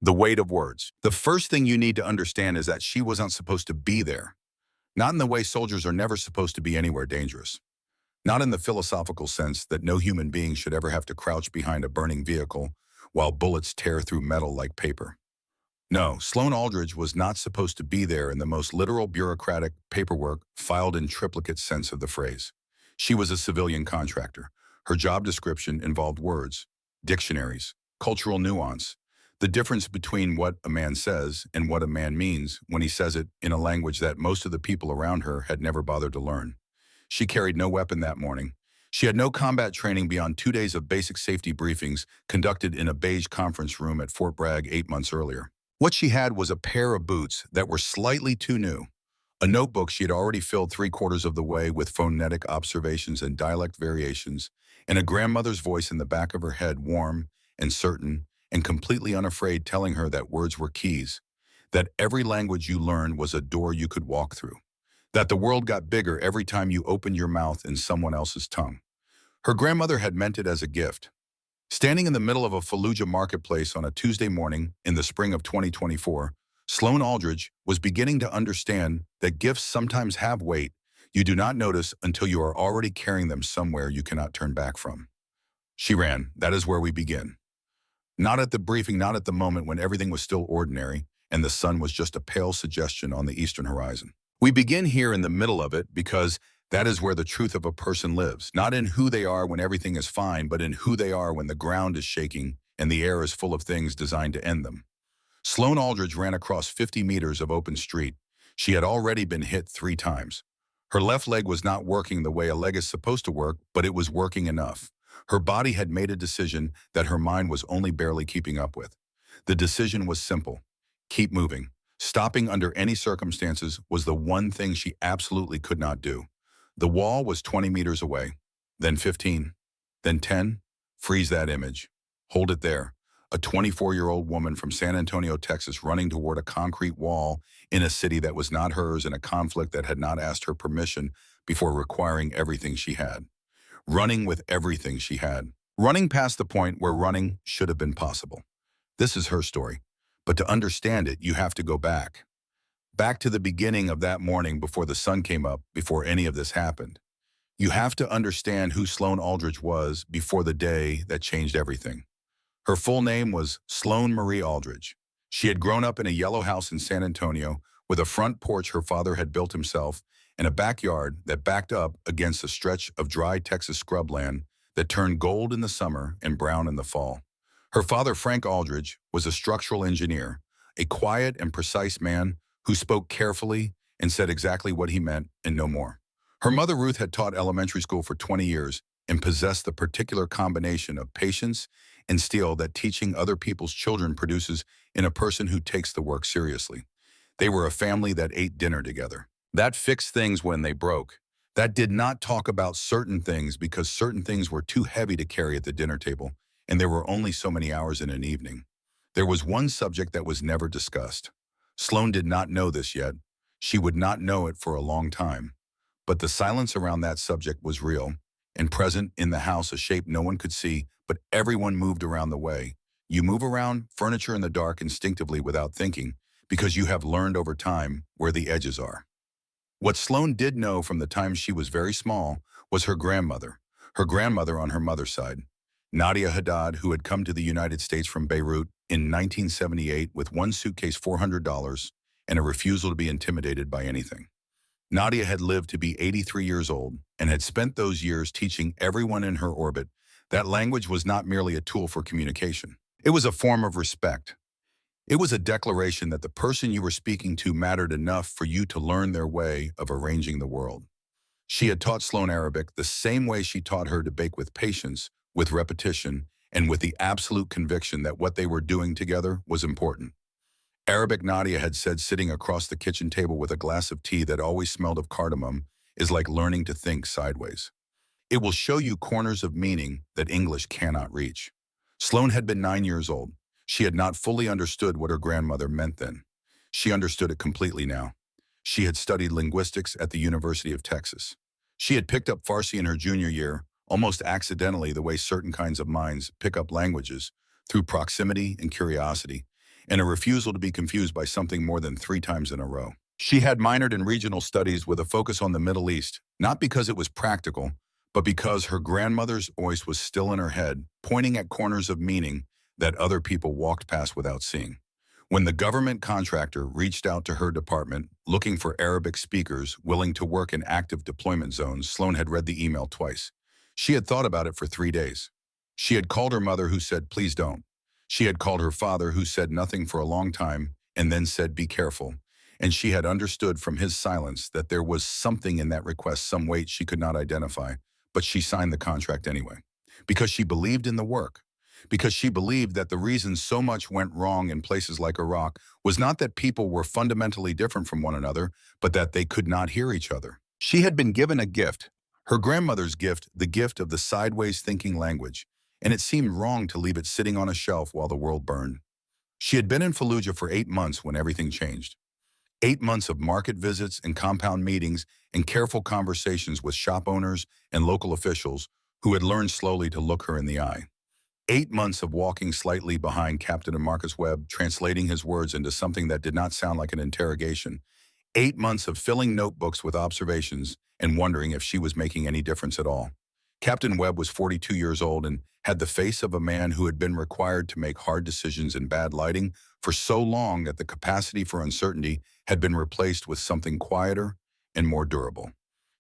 The weight of words. The first thing you need to understand is that she wasn't supposed to be there. Not in the way soldiers are never supposed to be anywhere dangerous. Not in the philosophical sense that no human being should ever have to crouch behind a burning vehicle while bullets tear through metal like paper. No, Sloan Aldridge was not supposed to be there in the most literal bureaucratic paperwork filed in triplicate sense of the phrase. She was a civilian contractor. Her job description involved words, dictionaries, cultural nuance, the difference between what a man says and what a man means when he says it in a language that most of the people around her had never bothered to learn. She carried no weapon that morning. She had no combat training beyond 2 days of basic safety briefings conducted in a beige conference room at Fort Bragg 8 months earlier. What she had was a pair of boots that were slightly too new, a notebook she had already filled 3/4 of the way with phonetic observations and dialect variations, and a grandmother's voice in the back of her head, warm and certain and completely unafraid, telling her that words were keys, that every language you learned was a door you could walk through, that the world got bigger every time you opened your mouth in someone else's tongue. Her grandmother had meant it as a gift. Standing in the middle of a Fallujah marketplace on a Tuesday morning in the spring of 2024, Sloan Aldridge was beginning to understand that gifts sometimes have weight you do not notice until you are already carrying them somewhere you cannot turn back from. She ran. That is where we begin. Not at the briefing, not at the moment when everything was still ordinary and the sun was just a pale suggestion on the eastern horizon. We begin here in the middle of it because that is where the truth of a person lives, not in who they are when everything is fine, but in who they are when the ground is shaking and the air is full of things designed to end them. Sloan Aldridge ran across 50 meters of open street. She had already been hit 3 times. Her left leg was not working the way a leg is supposed to work, but it was working enough. Her body had made a decision that her mind was only barely keeping up with. The decision was simple. Keep moving. Stopping under any circumstances was the one thing she absolutely could not do. The wall was 20 meters away, then 15, then 10. Freeze that image. Hold it there. A 24-year-old woman from San Antonio, Texas, running toward a concrete wall in a city that was not hers, in a conflict that had not asked her permission before requiring everything she had. Running with everything she had. Running past the point where running should have been possible. This is her story. But to understand it, you have to go back. Back to the beginning of that morning before the sun came up, before any of this happened. You have to understand who Sloan Aldridge was before the day that changed everything. Her full name was Sloan Marie Aldridge. She had grown up in a yellow house in San Antonio with a front porch her father had built himself and a backyard that backed up against a stretch of dry Texas scrubland that turned gold in the summer and brown in the fall. Her father, Frank Aldridge, was a structural engineer, a quiet and precise man who spoke carefully and said exactly what he meant and no more. Her mother, Ruth, had taught elementary school for 20 years and possessed the particular combination of patience and steel that teaching other people's children produces in a person who takes the work seriously. They were a family that ate dinner together, that fixed things when they broke, that did not talk about certain things because certain things were too heavy to carry at the dinner table, and there were only so many hours in an evening. There was one subject that was never discussed. Sloan did not know this yet. She would not know it for a long time. But the silence around that subject was real and present in the house, a shape no one could see, but everyone moved around the way. You move around furniture in the dark instinctively without thinking because you have learned over time where the edges are. What Sloan did know from the time she was very small was her grandmother on her mother's side, Nadia Haddad, who had come to the United States from Beirut in 1978 with one suitcase, $400, and a refusal to be intimidated by anything. Nadia had lived to be 83 years old and had spent those years teaching everyone in her orbit that language was not merely a tool for communication. It was a form of respect. It was a declaration that the person you were speaking to mattered enough for you to learn their way of arranging the world. She had taught Sloan Arabic the same way she taught her to bake, with patience, with repetition, and with the absolute conviction that what they were doing together was important. Arabic, Nadia had said, sitting across the kitchen table with a glass of tea that always smelled of cardamom, is like learning to think sideways. It will show you corners of meaning that English cannot reach. Sloan had been 9 years old. She had not fully understood what her grandmother meant then. She understood it completely now. She had studied linguistics at the University of Texas. She had picked up Farsi in her junior year, almost accidentally, the way certain kinds of minds pick up languages, through proximity and curiosity, and a refusal to be confused by something more than 3 times in a row. She had minored in regional studies with a focus on the Middle East, not because it was practical, but because her grandmother's voice was still in her head, pointing at corners of meaning that other people walked past without seeing. When the government contractor reached out to her department looking for Arabic speakers willing to work in active deployment zones, Sloan had read the email twice. She had thought about it for 3 days. She had called her mother, who said, "Please don't." She had called her father, who said nothing for a long time and then said, "Be careful." And she had understood from his silence that there was something in that request, some weight she could not identify, but she signed the contract anyway. Because she believed in the work. Because she believed that the reason so much went wrong in places like Iraq was not that people were fundamentally different from one another, but that they could not hear each other. She had been given a gift, her grandmother's gift, the gift of the sideways thinking language, and it seemed wrong to leave it sitting on a shelf while the world burned. She had been in Fallujah for 8 months when everything changed. 8 months of market visits and compound meetings and careful conversations with shop owners and local officials who had learned slowly to look her in the eye. 8 months of walking slightly behind Captain Marcus Webb, translating his words into something that did not sound like an interrogation. 8 months of filling notebooks with observations and wondering if she was making any difference at all. Captain Webb was 42 years old and had the face of a man who had been required to make hard decisions in bad lighting for so long that the capacity for uncertainty had been replaced with something quieter and more durable.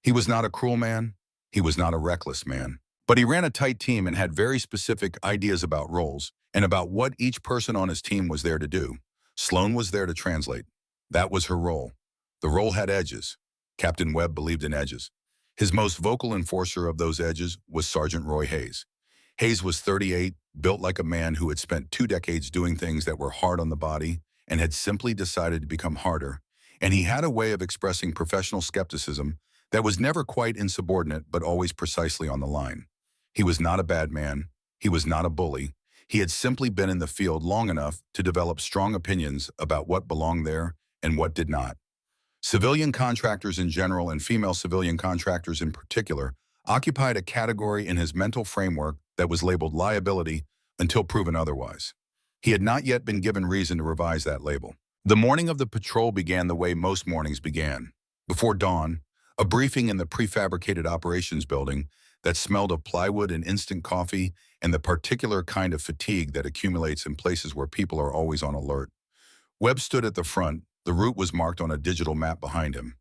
He was not a cruel man. He was not a reckless man. But he ran a tight team and had very specific ideas about roles and about what each person on his team was there to do. Sloan was there to translate. That was her role. The role had edges. Captain Webb believed in edges. His most vocal enforcer of those edges was Sergeant Roy Hayes. Hayes was 38, built like a man who had spent 2 decades doing things that were hard on the body and had simply decided to become harder. And he had a way of expressing professional skepticism that was never quite insubordinate but always precisely on the line. He was not a bad man. He was not a bully. He had simply been in the field long enough to develop strong opinions about what belonged there and what did not. Civilian contractors in general and female civilian contractors in particular occupied a category in his mental framework that was labeled liability until proven otherwise. He had not yet been given reason to revise that label. The morning of the patrol began the way most mornings began. Before dawn, a briefing in the prefabricated operations building that smelled of plywood and instant coffee and the particular kind of fatigue that accumulates in places where people are always on alert. Webb stood at the front. The route was marked on a digital map behind him.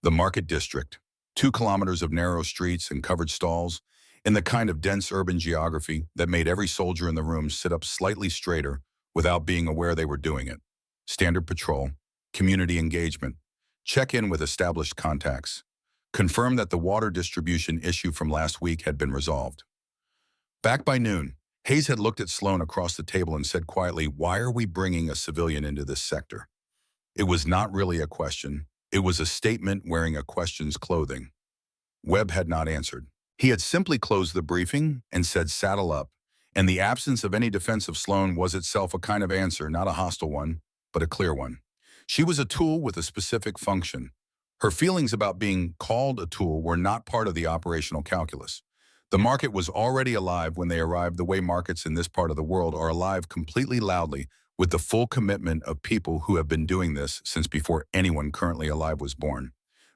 The Market District, 2 kilometers of narrow streets and covered stalls, in the kind of dense urban geography that made every soldier in the room sit up slightly straighter without being aware they were doing it. Standard patrol, community engagement, check in with established contacts, confirm that the water distribution issue from last week had been resolved. Back by noon, Hayes had looked at Sloan across the table and said quietly, "Why are we bringing a civilian into this sector?" It was not really a question. It was a statement wearing a question's clothing. Webb had not answered. He had simply closed the briefing and said, "Saddle up." And the absence of any defense of Sloan was itself a kind of answer, not a hostile one, but a clear one. She was a tool with a specific function. Her feelings about being called a tool were not part of the operational calculus. The market was already alive when they arrived, the way markets in this part of the world are alive, completely loudly, with the full commitment of people who have been doing this since before anyone currently alive was born.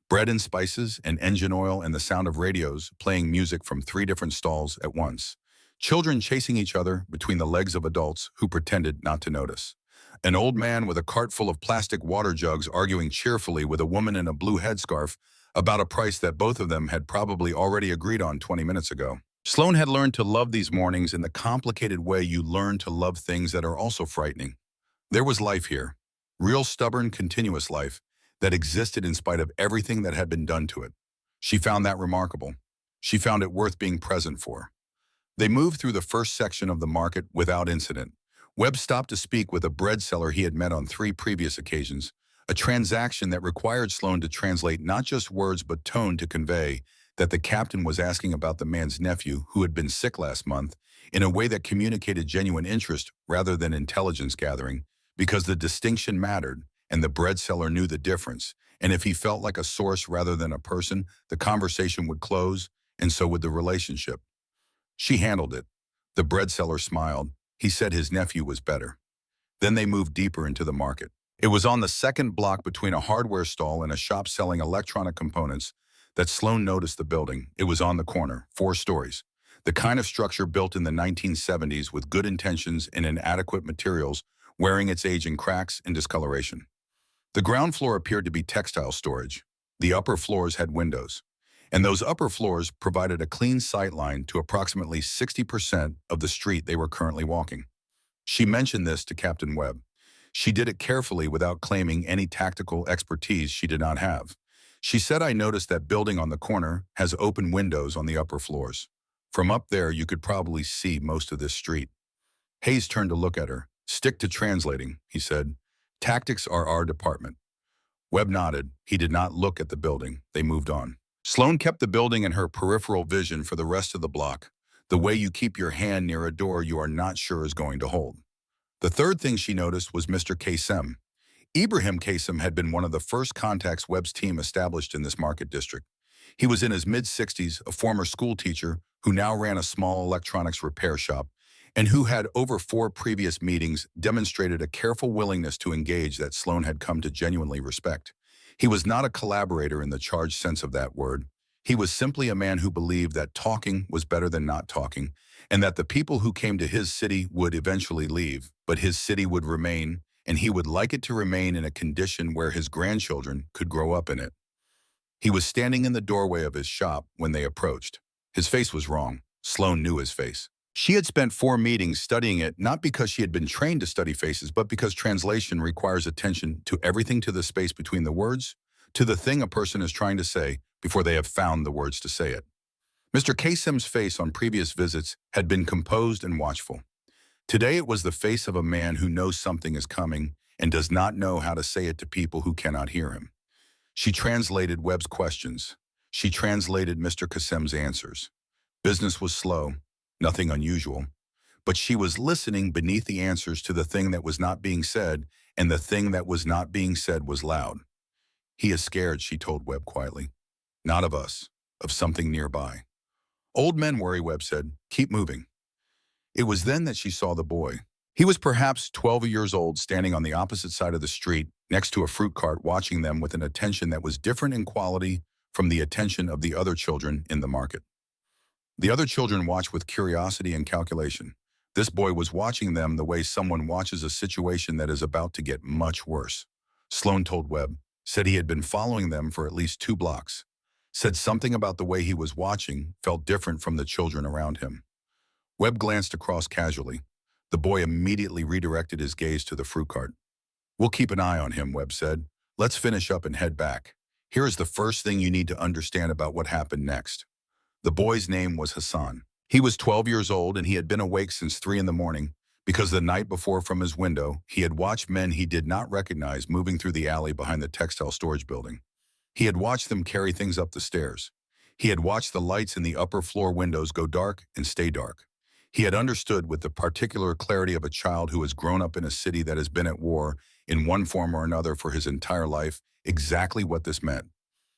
Bread and spices and engine oil and the sound of radios playing music from 3 different stalls at once. Children chasing each other between the legs of adults who pretended not to notice. An old man with a cart full of plastic water jugs arguing cheerfully with a woman in a blue headscarf about a price that both of them had probably already agreed on 20 minutes ago. Sloan had learned to love these mornings in the complicated way you learn to love things that are also frightening. There was life here, real stubborn, continuous life that existed in spite of everything that had been done to it. She found that remarkable. She found it worth being present for. They moved through the first section of the market without incident. Webb stopped to speak with a bread seller he had met on 3 previous occasions, a transaction that required Sloan to translate not just words but tone to convey that the captain was asking about the man's nephew who had been sick last month in a way that communicated genuine interest rather than intelligence gathering, because the distinction mattered and the bread seller knew the difference, and if he felt like a source rather than a person, the conversation would close, and so would the relationship. She handled it. The bread seller smiled. He said his nephew was better. Then they moved deeper into the market. It was on the second block between a hardware stall and a shop selling electronic components that Sloan noticed the building. It was on the corner, 4 stories. The kind of structure built in the 1970s with good intentions and inadequate materials, wearing its age in cracks and discoloration. The ground floor appeared to be textile storage. The upper floors had windows. And those upper floors provided a clean sight line to approximately 60% of the street they were currently walking. She mentioned this to Captain Webb. She did it carefully without claiming any tactical expertise she did not have. She said, "I noticed that building on the corner has open windows on the upper floors. From up there, you could probably see most of this street." Hayes turned to look at her. "Stick to translating," he said. "Tactics are our department." Webb nodded. He did not look at the building. They moved on. Sloan kept the building in her peripheral vision for the rest of the block, the way you keep your hand near a door you are not sure is going to hold. The third thing she noticed was Mr. Kasem. Ibrahim Kasem had been one of the first contacts Webb's team established in this market district. He was in his mid-60s, a former school teacher who now ran a small electronics repair shop, and who had over 4 previous meetings demonstrated a careful willingness to engage that Sloan had come to genuinely respect. He was not a collaborator in the charged sense of that word. He was simply a man who believed that talking was better than not talking, and that the people who came to his city would eventually leave, but his city would remain, and he would like it to remain in a condition where his grandchildren could grow up in it. He was standing in the doorway of his shop when they approached. His face was wrong. Sloan knew his face. She had spent 4 meetings studying it, not because she had been trained to study faces, but because translation requires attention to everything, to the space between the words, to the thing a person is trying to say before they have found the words to say it. Mr. Kasem's face on previous visits had been composed and watchful. Today it was the face of a man who knows something is coming and does not know how to say it to people who cannot hear him. She translated Webb's questions. She translated Mr. Kasem's answers. Business was slow, nothing unusual, but she was listening beneath the answers to the thing that was not being said, and the thing that was not being said was loud. "He is scared," she told Webb quietly. "Not of us, of something nearby." "Old men worry," Webb said. "Keep moving." It was then that she saw the boy. He was perhaps 12 years old, standing on the opposite side of the street, next to a fruit cart, watching them with an attention that was different in quality from the attention of the other children in the market. The other children watched with curiosity and calculation. This boy was watching them the way someone watches a situation that is about to get much worse. Sloan told Webb, said he had been following them for at least 2 blocks, said something about the way he was watching felt different from the children around him. Webb glanced across casually. The boy immediately redirected his gaze to the fruit cart. "We'll keep an eye on him," Webb said. "Let's finish up and head back. Here is the first thing you need to understand about what happened next." The boy's name was Hassan. He was 12 years old, and he had been awake since 3 in the morning because the night before, from his window, he had watched men he did not recognize moving through the alley behind the textile storage building. He had watched them carry things up the stairs. He had watched the lights in the upper floor windows go dark and stay dark. He had understood with the particular clarity of a child who has grown up in a city that has been at war in one form or another for his entire life exactly what this meant.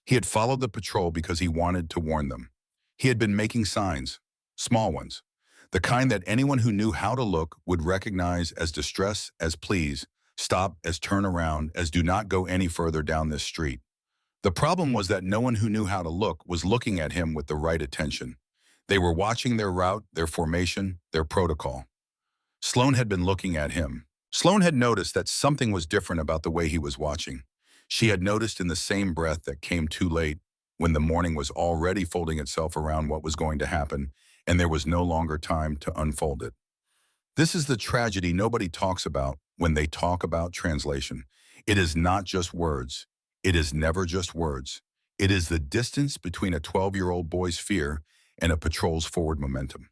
He had followed the patrol because he wanted to warn them. He had been making signs, small ones, the kind that anyone who knew how to look would recognize as distress, as please, stop, as turn around, as do not go any further down this street. The problem was that no one who knew how to look was looking at him with the right attention. They were watching their route, their formation, their protocol. Sloan had been looking at him. Sloan had noticed that something was different about the way he was watching. She had noticed in the same breath that came too late, when the morning was already folding itself around what was going to happen, and there was no longer time to unfold it. This is the tragedy nobody talks about when they talk about translation. It is not just words. It is never just words. It is the distance between a 12-year-old boy's fear and a patrol's forward momentum.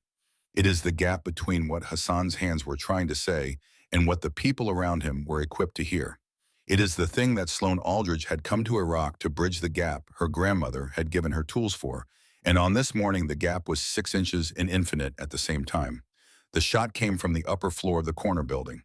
It is the gap between what Hassan's hands were trying to say and what the people around him were equipped to hear. It is the thing that Sloan Aldridge had come to Iraq to bridge, the gap her grandmother had given her tools for, and on this morning the gap was 6 inches and infinite at the same time. The shot came from the upper floor of the corner building,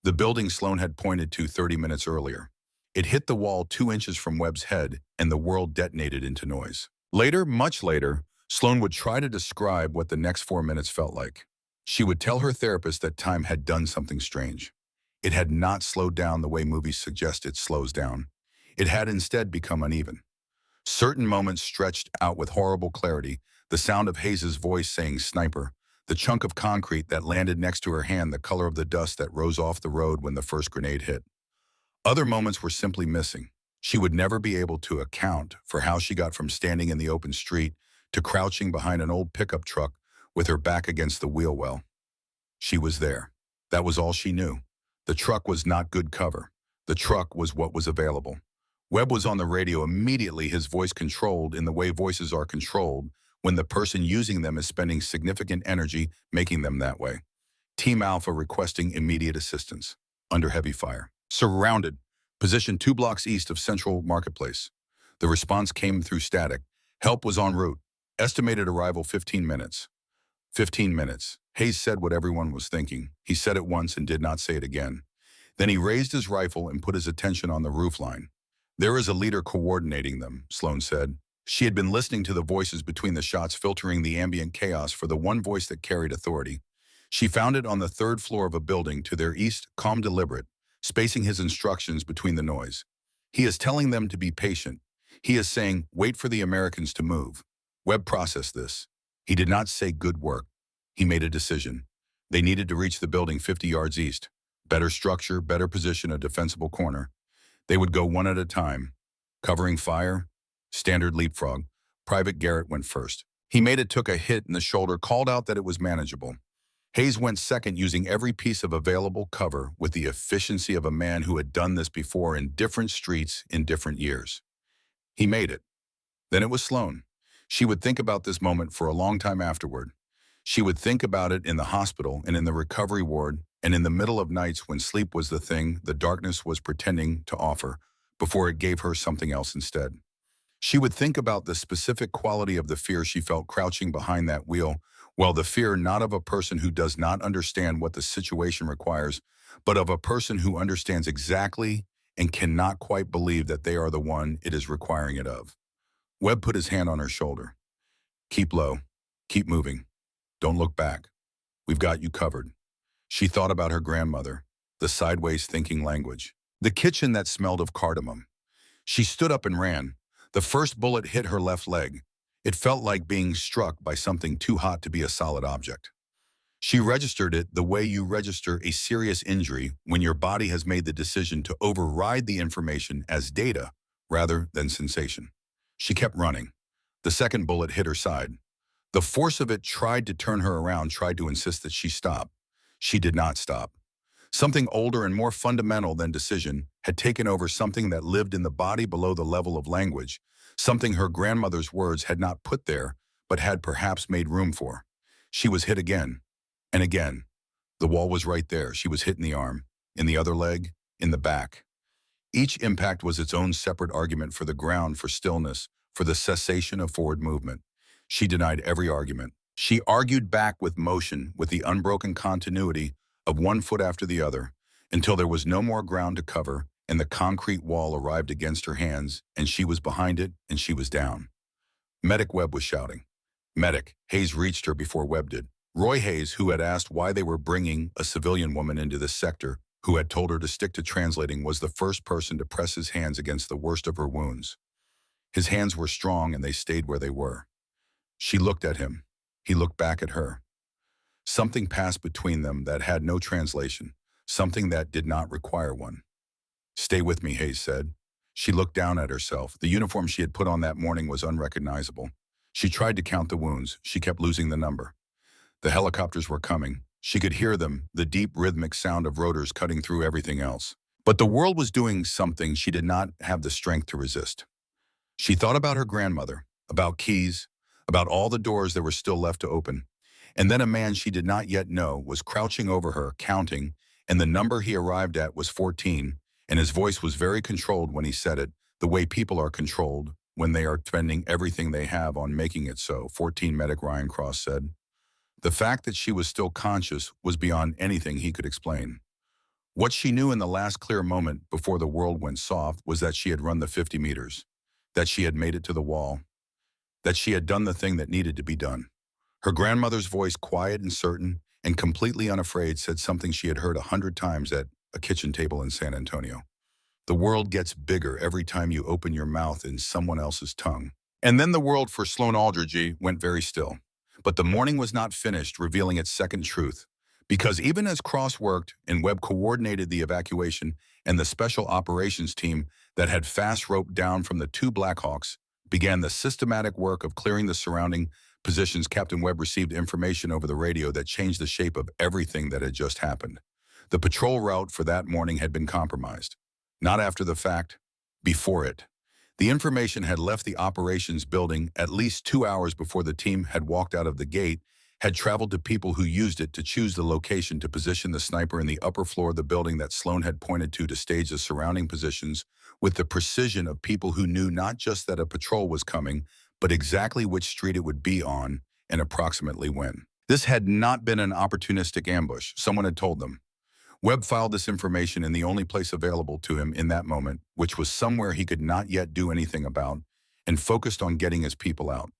the building Sloan had pointed to 30 minutes earlier. It hit the wall 2 inches from Webb's head, and the world detonated into noise. Later, much later, Sloan would try to describe what the next 4 minutes felt like. She would tell her therapist that time had done something strange. It had not slowed down the way movies suggest it slows down. It had instead become uneven. Certain moments stretched out with horrible clarity, the sound of Hayes's voice saying sniper, the chunk of concrete that landed next to her hand, the color of the dust that rose off the road when the first grenade hit. Other moments were simply missing. She would never be able to account for how she got from standing in the open street to crouching behind an old pickup truck with her back against the wheel well. She was there. That was all she knew. The truck was not good cover. The truck was what was available. Webb was on the radio immediately, his voice controlled in the way voices are controlled when the person using them is spending significant energy making them that way. Team Alpha requesting immediate assistance. Under heavy fire. Surrounded. Positioned 2 blocks east of Central Marketplace. The response came through static. Help was en route. Estimated arrival 15 minutes. 15 minutes. Hayes said what everyone was thinking. He said it once and did not say it again. Then he raised his rifle and put his attention on the roofline. There is a leader coordinating them, Sloan said. She had been listening to the voices between the shots, filtering the ambient chaos for the one voice that carried authority. She found it on the 3rd floor of a building to their east, calm, deliberate, spacing his instructions between the noise. He is telling them to be patient. He is saying, wait for the Americans to move. Webb processed this. He did not say good work. He made a decision. They needed to reach the building 50 yards east. Better structure, better position, a defensible corner. They would go one at a time. Covering fire, standard leapfrog. Private Garrett went first. He made it, took a hit in the shoulder, called out that it was manageable. Hayes went second, using every piece of available cover with the efficiency of a man who had done this before in different streets in different years. He made it. Then it was Sloan. She would think about this moment for a long time afterward. She would think about it in the hospital and in the recovery ward and in the middle of nights when sleep was the thing the darkness was pretending to offer before it gave her something else instead. She would think about the specific quality of the fear she felt crouching behind that wheel, well, the fear not of a person who does not understand what the situation requires, but of a person who understands exactly and cannot quite believe that they are the one it is requiring it of. Webb put his hand on her shoulder. Keep low. Keep moving. Don't look back. We've got you covered. She thought about her grandmother, the sideways thinking language, the kitchen that smelled of cardamom. She stood up and ran. The first bullet hit her left leg. It felt like being struck by something too hot to be a solid object. She registered it the way you register a serious injury when your body has made the decision to override the information as data rather than sensation. She kept running. The second bullet hit her side. The force of it tried to turn her around, tried to insist that she stop. She did not stop. Something older and more fundamental than decision had taken over, something that lived in the body below the level of language, something her grandmother's words had not put there, but had perhaps made room for. She was hit again, and again. The wall was right there. She was hit in the arm, in the other leg, in the back. Each impact was its own separate argument for the ground, for stillness, for the cessation of forward movement. She denied every argument. She argued back with motion, with the unbroken continuity of one foot after the other, until there was no more ground to cover, and the concrete wall arrived against her hands, and she was behind it, and she was down. Medic, Webb was shouting. Medic. Hayes reached her before Webb did. Roy Hayes, who had asked why they were bringing a civilian woman into this sector, who had told her to stick to translating, was the first person to press his hands against the worst of her wounds. His hands were strong, and they stayed where they were. She looked at him. He looked back at her. Something passed between them that had no translation, something that did not require one. Stay with me, Hayes said. She looked down at herself. The uniform she had put on that morning was unrecognizable. She tried to count the wounds. She kept losing the number. The helicopters were coming. She could hear them, the deep rhythmic sound of rotors cutting through everything else. But the world was doing something she did not have the strength to resist. She thought about her grandmother, about keys, about all the doors that were still left to open. And then a man she did not yet know was crouching over her, counting, and the number he arrived at was 14, and his voice was very controlled when he said it, the way people are controlled when they are spending everything they have on making it so. 14, Medic Ryan Cross said. The fact that she was still conscious was beyond anything he could explain. What she knew in the last clear moment before the world went soft was that she had run the 50 meters, that she had made it to the wall, that she had done the thing that needed to be done. Her grandmother's voice, quiet and certain and completely unafraid, said something she had heard 100 times, that a kitchen table in San Antonio. The world gets bigger every time you open your mouth in someone else's tongue. And then the world for Sloan Aldridge went very still. But the morning was not finished, revealing its second truth. Because even as Cross worked and Webb coordinated the evacuation and the special operations team that had fast roped down from the two Blackhawks began the systematic work of clearing the surrounding positions, Captain Webb received information over the radio that changed the shape of everything that had just happened. The patrol route for that morning had been compromised. Not after the fact, before it. The information had left the operations building at least 2 hours before the team had walked out of the gate, had traveled to people who used it to choose the location to position the sniper in the upper floor of the building that Sloan had pointed to stage the surrounding positions with the precision of people who knew not just that a patrol was coming, but exactly which street it would be on and approximately when. This had not been an opportunistic ambush, someone had told them. Webb filed this information in the only place available to him in that moment, which was somewhere he could not yet do anything about, and focused on getting his people out.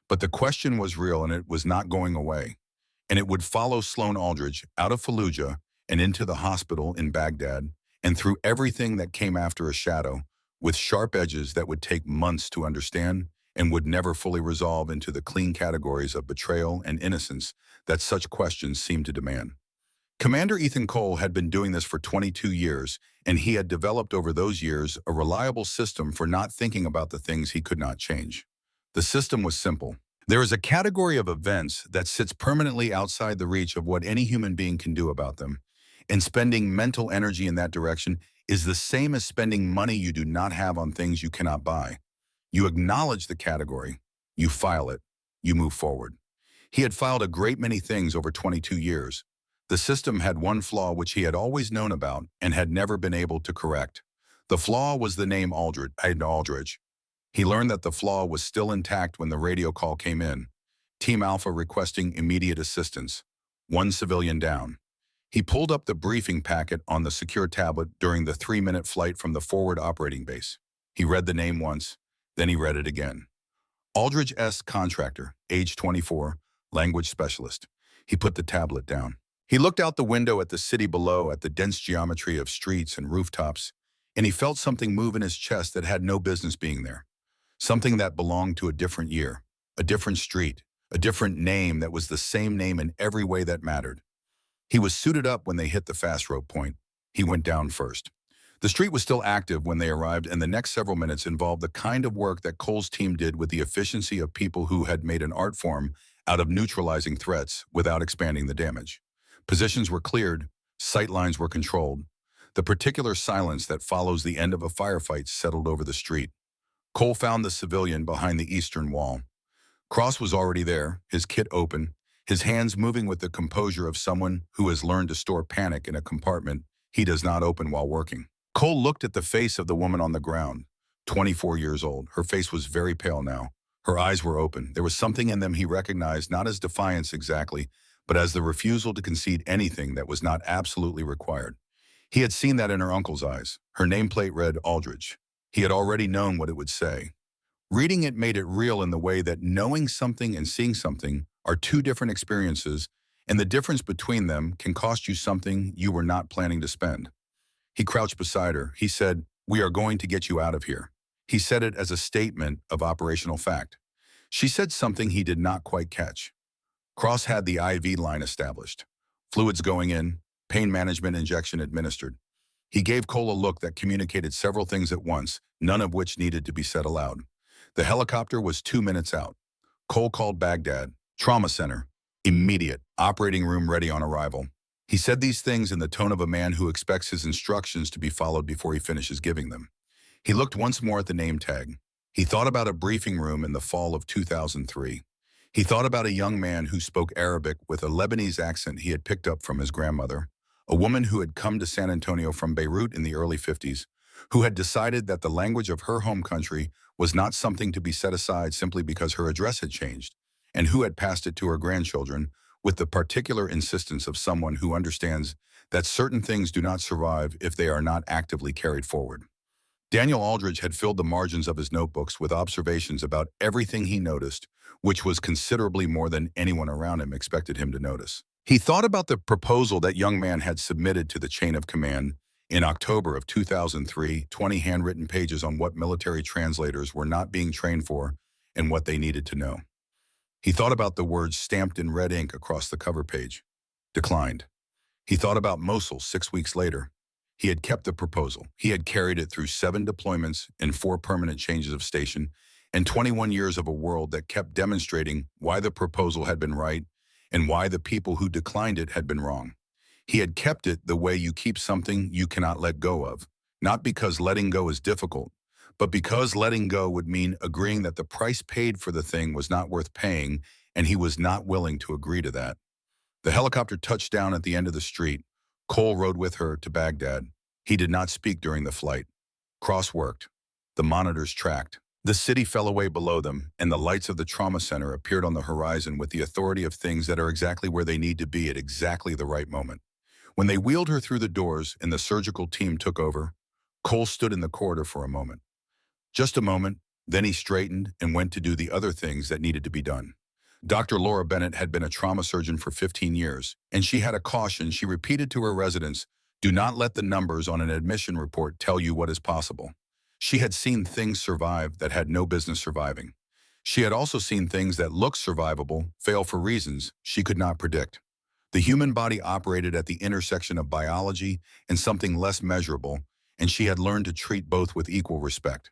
But the question was real and it was not going away. And it would follow Sloan Aldridge out of Fallujah and into the hospital in Baghdad and through everything that came after a shadow, with sharp edges that would take months to understand and would never fully resolve into the clean categories of betrayal and innocence that such questions seemed to demand. Commander Ethan Cole had been doing this for 22 years, and he had developed over those years a reliable system for not thinking about the things he could not change. The system was simple. There is a category of events that sits permanently outside the reach of what any human being can do about them, and spending mental energy in that direction is the same as spending money you do not have on things you cannot buy. You acknowledge the category, you file it, you move forward. He had filed a great many things over 22 years. The system had one flaw which he had always known about and had never been able to correct. The flaw was the name Aldridge. He learned that the flaw was still intact when the radio call came in. Team Alpha requesting immediate assistance. One civilian down. He pulled up the briefing packet on the secure tablet during the 3-minute flight from the forward operating base. He read the name once, then he read it again. Aldridge S. Contractor, age 24, language specialist. He put the tablet down. He looked out the window at the city below, at the dense geometry of streets and rooftops, and he felt something move in his chest that had no business being there. Something that belonged to a different year, a different street, a different name that was the same name in every way that mattered. He was suited up when they hit the fast rope point. He went down first. The street was still active when they arrived, and the next several minutes involved the kind of work that Cole's team did with the efficiency of people who had made an art form out of neutralizing threats without expanding the damage. Positions were cleared, sight lines were controlled. The particular silence that follows the end of a firefight settled over the street. Cole found the civilian behind the eastern wall. Cross was already there, his kit open, his hands moving with the composure of someone who has learned to store panic in a compartment he does not open while working. Cole looked at the face of the woman on the ground, 24 years old. Her face was very pale now. Her eyes were open. There was something in them he recognized not as defiance exactly, but as the refusal to concede anything that was not absolutely required. He had seen that in her uncle's eyes. Her nameplate read Aldridge. He had already known what it would say. Reading it made it real in the way that knowing something and seeing something are two different experiences, and the difference between them can cost you something you were not planning to spend. He crouched beside her. He said, "We are going to get you out of here." He said it as a statement of operational fact. She said something he did not quite catch. Cross had the IV line established. Fluids going in, pain management injection administered. He gave Cole a look that communicated several things at once, none of which needed to be said aloud. The helicopter was 2 minutes out. Cole called Baghdad, trauma center, immediate, operating room ready on arrival. He said these things in the tone of a man who expects his instructions to be followed before he finishes giving them. He looked once more at the name tag. He thought about a briefing room in the fall of 2003. He thought about a young man who spoke Arabic with a Lebanese accent he had picked up from his grandmother, a woman who had come to San Antonio from Beirut in the early 50s, who had decided that the language of her home country was not something to be set aside simply because her address had changed, and who had passed it to her grandchildren with the particular insistence of someone who understands that certain things do not survive if they are not actively carried forward. Daniel Aldridge had filled the margins of his notebooks with observations about everything he noticed, which was considerably more than anyone around him expected him to notice. He thought about the proposal that young man had submitted to the chain of command In October of 2003, 20 handwritten pages on what military translators were not being trained for and what they needed to know. He thought about the words stamped in red ink across the cover page. Declined. He thought about Mosul 6 weeks later. He had kept the proposal. He had carried it through 7 deployments and 4 permanent changes of station, and 21 years of a world that kept demonstrating why the proposal had been right and why the people who declined it had been wrong. He had kept it the way you keep something you cannot let go of, not because letting go is difficult, but because letting go would mean agreeing that the price paid for the thing was not worth paying, and he was not willing to agree to that. The helicopter touched down at the end of the street. Cole rode with her to Baghdad. He did not speak during the flight. Cross worked. The monitors tracked. The city fell away below them, and the lights of the trauma center appeared on the horizon with the authority of things that are exactly where they need to be at exactly the right moment. When they wheeled her through the doors and the surgical team took over, Cole stood in the corridor for a moment. Just a moment, then he straightened and went to do the other things that needed to be done. Dr. Laura Bennett had been a trauma surgeon for 15 years, and she had a caution she repeated to her residents: do not let the numbers on an admission report tell you what is possible. She had seen things survive that had no business surviving. She had also seen things that looked survivable fail for reasons she could not predict. The human body operated at the intersection of biology and something less measurable, and she had learned to treat both with equal respect.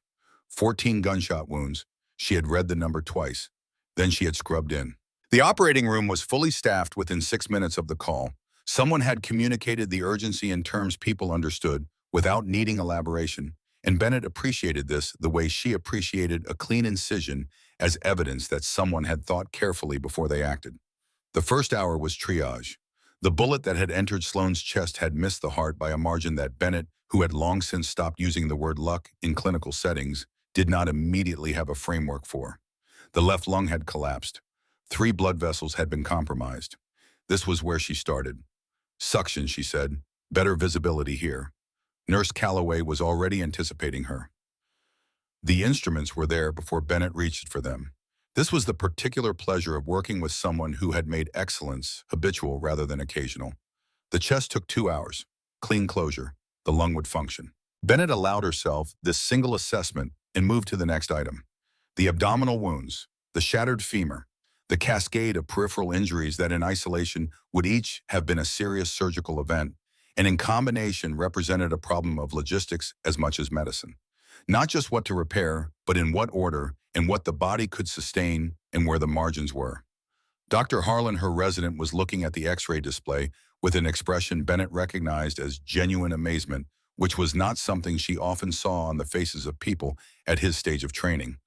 14 gunshot wounds. She had read the number twice. Then she had scrubbed in. The operating room was fully staffed within 6 minutes of the call. Someone had communicated the urgency in terms people understood, without needing elaboration, and Bennett appreciated this the way she appreciated a clean incision as evidence that someone had thought carefully before they acted. The first hour was triage. The bullet that had entered Sloane's chest had missed the heart by a margin that Bennett, who had long since stopped using the word luck in clinical settings, did not immediately have a framework for. The left lung had collapsed. 3 blood vessels had been compromised. This was where she started. Suction, she said. Better visibility here. Nurse Calloway was already anticipating her. The instruments were there before Bennett reached for them. This was the particular pleasure of working with someone who had made excellence habitual rather than occasional. The chest took 2 hours. Clean closure. The lung would function. Bennett allowed herself this single assessment and moved to the next item. The abdominal wounds, the shattered femur, the cascade of peripheral injuries that in isolation would each have been a serious surgical event, and in combination represented a problem of logistics as much as medicine. Not just what to repair, but in what order and what the body could sustain and where the margins were. Dr. Harlan, her resident, was looking at the X-ray display with an expression Bennett recognized as genuine amazement, which was not something she often saw on the faces of people at his stage of training.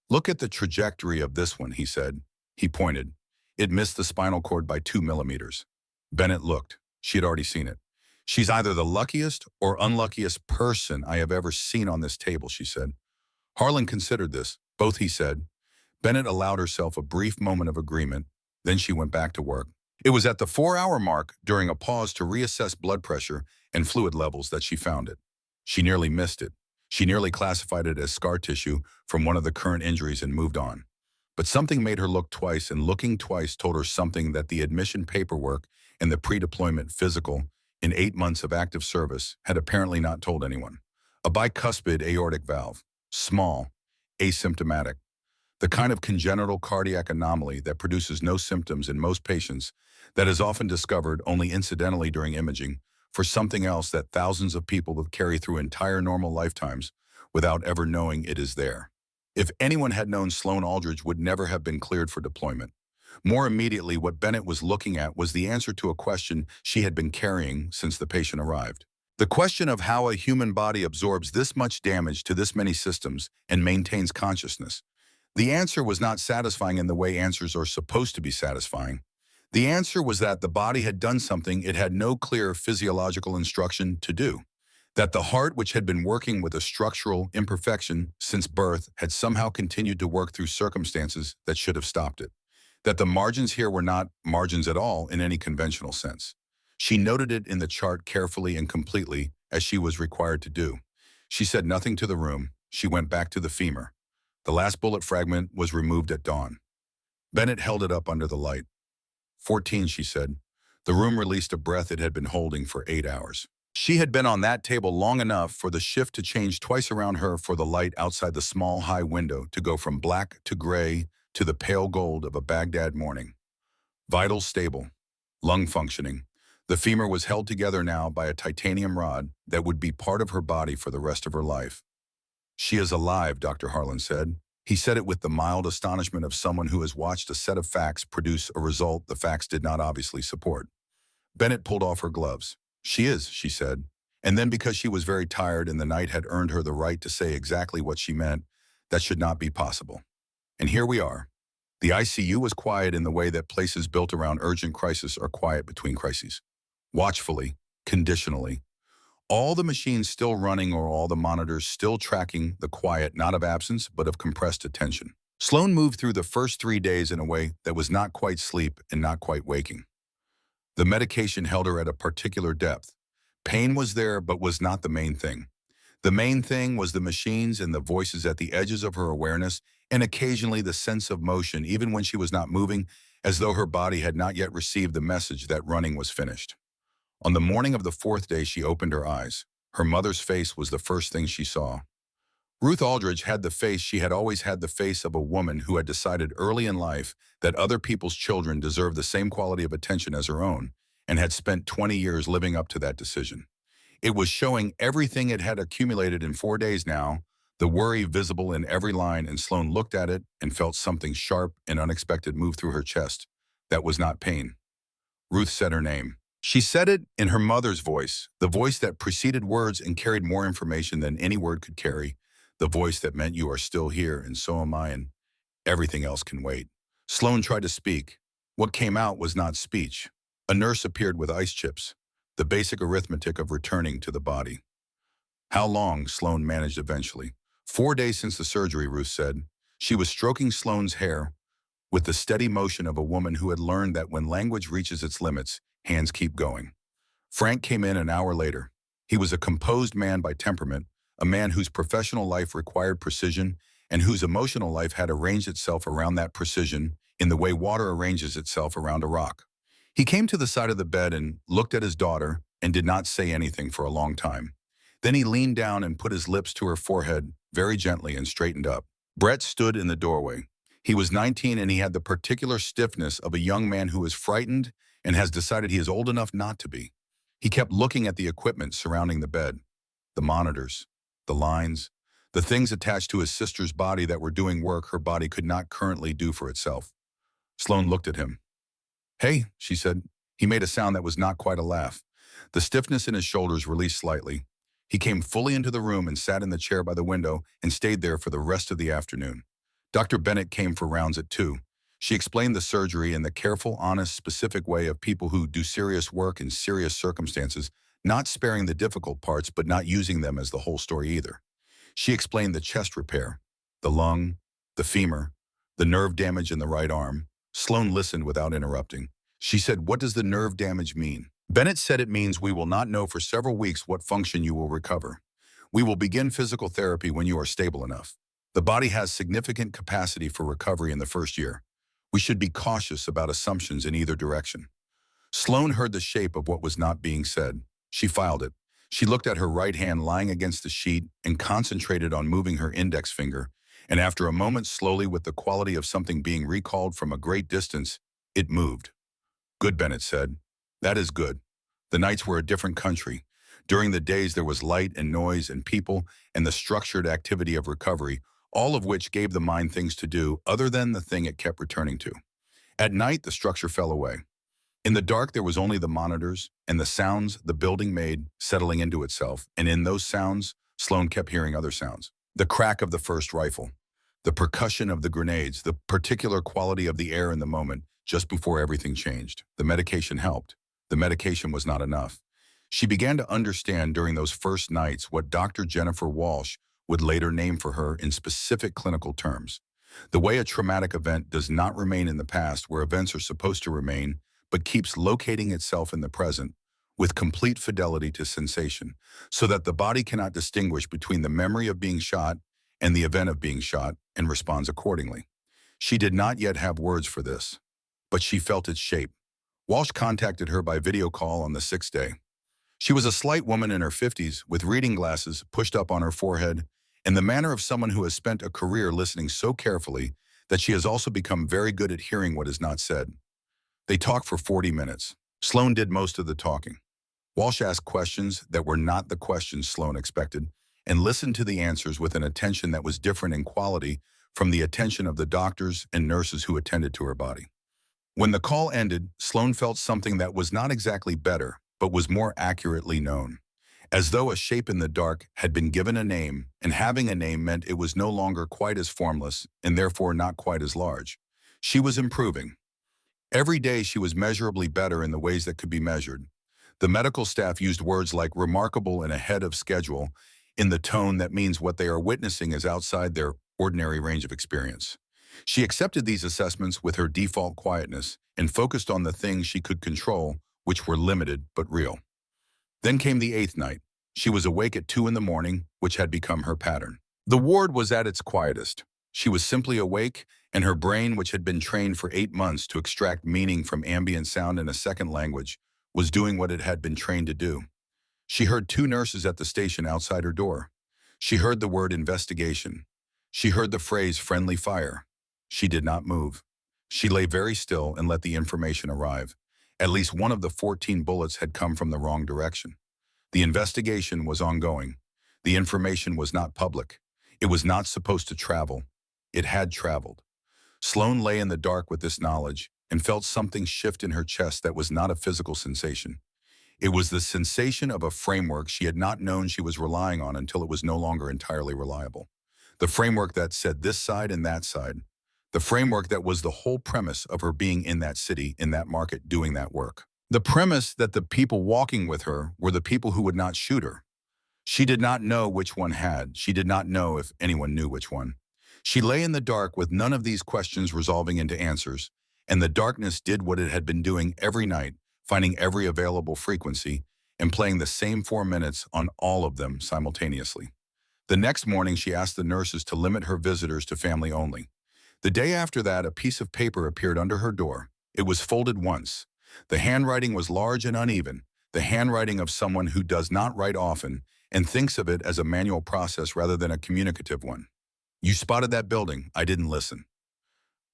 Look at the trajectory of this one, he said. He pointed. It missed the spinal cord by 2 millimeters. Bennett looked. She had already seen it. She's either the luckiest or unluckiest person I have ever seen on this table, she said. Harlan considered this. Both, he said. Bennett allowed herself a brief moment of agreement. Then she went back to work. It was at the 4-hour mark, during a pause to reassess blood pressure and fluid levels, that she found it. She nearly missed it. She nearly classified it as scar tissue from one of the current injuries and moved on. But something made her look twice, and looking twice told her something that the admission paperwork and the pre-deployment physical in 8 months of active service had apparently not told anyone. A bicuspid aortic valve. Small. Asymptomatic. The kind of congenital cardiac anomaly that produces no symptoms in most patients, that is often discovered only incidentally during imaging, for something else that thousands of people will carry through entire normal lifetimes without ever knowing it is there. If anyone had known, Sloan Aldridge would never have been cleared for deployment. More immediately, what Bennett was looking at was the answer to a question she had been carrying since the patient arrived. The question of how a human body absorbs this much damage to this many systems and maintains consciousness. The answer was not satisfying in the way answers are supposed to be satisfying. The answer was that the body had done something it had no clear physiological instruction to do. That the heart, which had been working with a structural imperfection since birth, had somehow continued to work through circumstances that should have stopped it. That the margins here were not margins at all in any conventional sense. She noted it in the chart carefully and completely, as she was required to do. She said nothing to the room. She went back to the femur. The last bullet fragment was removed at dawn. Bennett held it up under the light. 14, she said. The room released a breath it had been holding for 8 hours. She had been on that table long enough for the shift to change twice around her, for the light outside the small, high window to go from black to gray to the pale gold of a Baghdad morning. Vitals stable, lung functioning. The femur was held together now by a titanium rod that would be part of her body for the rest of her life. "She is alive," Dr. Harlan said. He said it with the mild astonishment of someone who has watched a set of facts produce a result the facts did not obviously support. Bennett pulled off her gloves. "She is," she said. And then, because she was very tired and the night had earned her the right to say exactly what she meant, that should not be possible. And here we are. The ICU was quiet in the way that places built around urgent crisis are quiet between crises. Watchfully, conditionally. All the machines still running, or all the monitors still tracking the quiet, not of absence, but of compressed attention. Sloan moved through the first 3 days in a way that was not quite sleep and not quite waking. The medication held her at a particular depth. Pain was there, but was not the main thing. The main thing was the machines and the voices at the edges of her awareness, and occasionally the sense of motion, even when she was not moving, as though her body had not yet received the message that running was finished. On the morning of the 4th day, she opened her eyes. Her mother's face was the first thing she saw. Ruth Aldridge had the face she had always had, the face of a woman who had decided early in life that other people's children deserved the same quality of attention as her own, and had spent 20 years living up to that decision. It was showing everything it had accumulated in 4 days now, the worry visible in every line, and Sloan looked at it and felt something sharp and unexpected move through her chest. That was not pain. Ruth said her name. She said it in her mother's voice, the voice that preceded words and carried more information than any word could carry, the voice that meant you are still here and so am I, and everything else can wait. Sloan tried to speak. What came out was not speech. A nurse appeared with ice chips, the basic arithmetic of returning to the body. "How long?" Sloan managed eventually. 4 days since the surgery," Ruth said. She was stroking Sloan's hair with the steady motion of a woman who had learned that when language reaches its limits, hands keep going. Frank came in an hour later. He was a composed man by temperament, a man whose professional life required precision and whose emotional life had arranged itself around that precision in the way water arranges itself around a rock. He came to the side of the bed and looked at his daughter and did not say anything for a long time. Then he leaned down and put his lips to her forehead very gently and straightened up. Brett stood in the doorway. He was 19 and he had the particular stiffness of a young man who is frightened and has decided he is old enough not to be. He kept looking at the equipment surrounding the bed, the monitors, the lines, the things attached to his sister's body that were doing work her body could not currently do for itself. Sloan looked at him. "Hey," she said. He made a sound that was not quite a laugh. The stiffness in his shoulders released slightly. He came fully into the room and sat in the chair by the window and stayed there for the rest of the afternoon. Dr. Bennett came for rounds at 2. She explained the surgery in the careful, honest, specific way of people who do serious work in serious circumstances, not sparing the difficult parts but not using them as the whole story either. She explained the chest repair, the lung, the femur, the nerve damage in the right arm. Sloan listened without interrupting. She said, "What does the nerve damage mean?" Bennett said, "It means we will not know for several weeks what function you will recover. We will begin physical therapy when you are stable enough. The body has significant capacity for recovery in the first year. We should be cautious about assumptions in either direction." Sloan heard the shape of what was not being said. She filed it. She looked at her right hand lying against the sheet and concentrated on moving her index finger, and after a moment, slowly, with the quality of something being recalled from a great distance, it moved. "Good," Bennett said. "That is good." The nights were a different country. During the days there was light and noise and people and the structured activity of recovery, all of which gave the mind things to do other than the thing it kept returning to. At night, the structure fell away. In the dark, there was only the monitors and the sounds the building made settling into itself, and in those sounds, Sloan kept hearing other sounds. The crack of the first rifle, the percussion of the grenades, the particular quality of the air in the moment, just before everything changed. The medication helped. The medication was not enough. She began to understand during those first nights what Dr. Jennifer Walsh would later name for her in specific clinical terms. The way a traumatic event does not remain in the past where events are supposed to remain, but keeps locating itself in the present with complete fidelity to sensation, so that the body cannot distinguish between the memory of being shot and the event of being shot and responds accordingly. She did not yet have words for this, but she felt its shape. Walsh contacted her by video call on the 6th day. She was a slight woman in her 50s with reading glasses pushed up on her forehead and the manner of someone who has spent a career listening so carefully that she has also become very good at hearing what is not said. They talked for 40 minutes. Sloan did most of the talking. Walsh asked questions that were not the questions Sloan expected and listened to the answers with an attention that was different in quality from the attention of the doctors and nurses who attended to her body. When the call ended, Sloan felt something that was not exactly better, but was more accurately known. As though a shape in the dark had been given a name, and having a name meant it was no longer quite as formless and therefore not quite as large. She was improving. Every day she was measurably better in the ways that could be measured. The medical staff used words like remarkable and ahead of schedule in the tone that means what they are witnessing is outside their ordinary range of experience. She accepted these assessments with her default quietness and focused on the things she could control, which were limited but real. Then came the eighth night. She was awake at 2 in the morning, which had become her pattern. The ward was at its quietest. She was simply awake, and her brain, which had been trained for 8 months to extract meaning from ambient sound in a second language, was doing what it had been trained to do. She heard 2 nurses at the station outside her door. She heard the word investigation. She heard the phrase friendly fire. She did not move. She lay very still and let the information arrive. At least one of the 14 bullets had come from the wrong direction. The investigation was ongoing. The information was not public. It was not supposed to travel. It had traveled. Sloan lay in the dark with this knowledge and felt something shift in her chest that was not a physical sensation. It was the sensation of a framework she had not known she was relying on until it was no longer entirely reliable. The framework that said this side and that side. The framework that was the whole premise of her being in that city, in that market, doing that work. The premise that the people walking with her were the people who would not shoot her. She did not know which one had. She did not know if anyone knew which one. She lay in the dark with none of these questions resolving into answers, and the darkness did what it had been doing every night, finding every available frequency and playing the same 4 minutes on all of them simultaneously. The next morning, she asked the nurses to limit her visitors to family only. The day after that, a piece of paper appeared under her door. It was folded once. The handwriting was large and uneven, the handwriting of someone who does not write often and thinks of it as a manual process rather than a communicative one. You spotted that building. I didn't listen.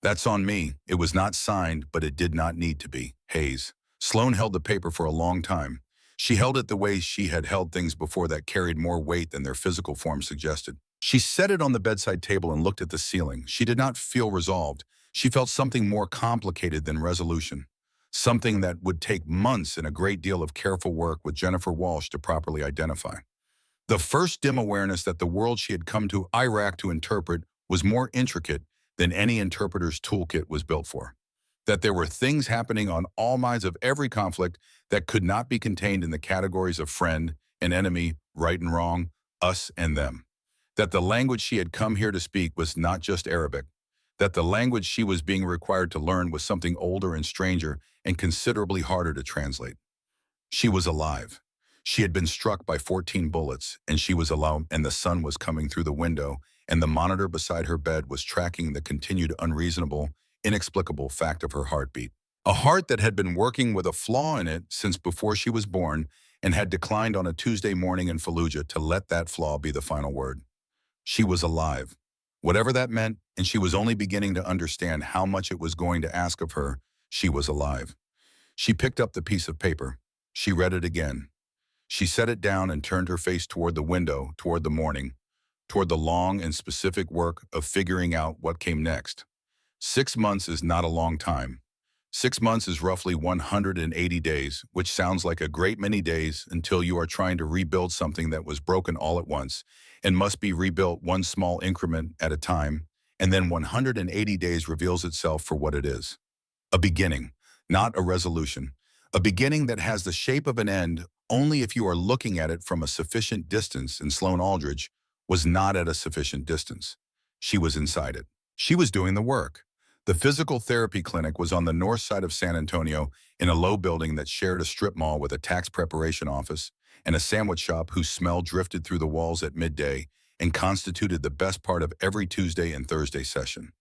That's on me. It was not signed, but it did not need to be. Hayes. Sloan held the paper for a long time. She held it the way she had held things before that carried more weight than their physical form suggested. She set it on the bedside table and looked at the ceiling. She did not feel resolved. She felt something more complicated than resolution. Something that would take months and a great deal of careful work with Jennifer Walsh to properly identify. The first dim awareness that the world she had come to Iraq to interpret was more intricate than any interpreter's toolkit was built for. That there were things happening on all sides of every conflict that could not be contained in the categories of friend and enemy, right and wrong, us and them. That the language she had come here to speak was not just Arabic. That the language she was being required to learn was something older and stranger and considerably harder to translate. She was alive. She had been struck by 14 bullets, and she was alone, and the sun was coming through the window, and the monitor beside her bed was tracking the continued unreasonable, inexplicable fact of her heartbeat. A heart that had been working with a flaw in it since before she was born and had declined on a Tuesday morning in Fallujah to let that flaw be the final word. She was alive. Whatever that meant, and she was only beginning to understand how much it was going to ask of her, she was alive. She picked up the piece of paper. She read it again. She set it down and turned her face toward the window, toward the morning, toward the long and specific work of figuring out what came next. 6 months is not a long time. 6 months is roughly 180 days, which sounds like a great many days until you are trying to rebuild something that was broken all at once and must be rebuilt one small increment at a time, and then 180 days reveals itself for what it is. A beginning, not a resolution. A beginning that has the shape of an end only if you are looking at it from a sufficient distance, and Sloan Aldridge was not at a sufficient distance. She was inside it. She was doing the work. The physical therapy clinic was on the north side of San Antonio in a low building that shared a strip mall with a tax preparation office and a sandwich shop whose smell drifted through the walls at midday and constituted the best part of every Tuesday and Thursday session.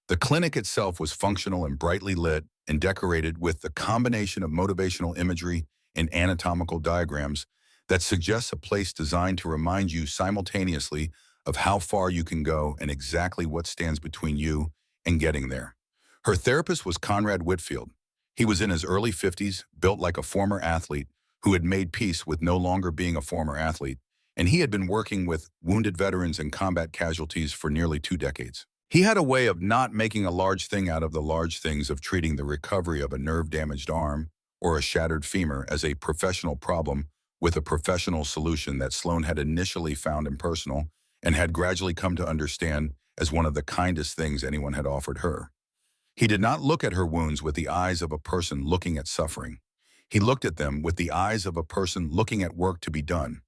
The clinic itself was functional and brightly lit and decorated with the combination of motivational imagery in anatomical diagrams that suggests a place designed to remind you simultaneously of how far you can go and exactly what stands between you and getting there. Her therapist was Conrad Whitfield. He was in his early 50s, built like a former athlete who had made peace with no longer being a former athlete, and he had been working with wounded veterans and combat casualties for nearly 2 decades. He had a way of not making a large thing out of the large things of treating the recovery of a nerve-damaged arm or a shattered femur as a professional problem with a professional solution that Sloan had initially found impersonal and had gradually come to understand as one of the kindest things anyone had offered her. He did not look at her wounds with the eyes of a person looking at suffering. He looked at them with the eyes of a person looking at work to be done.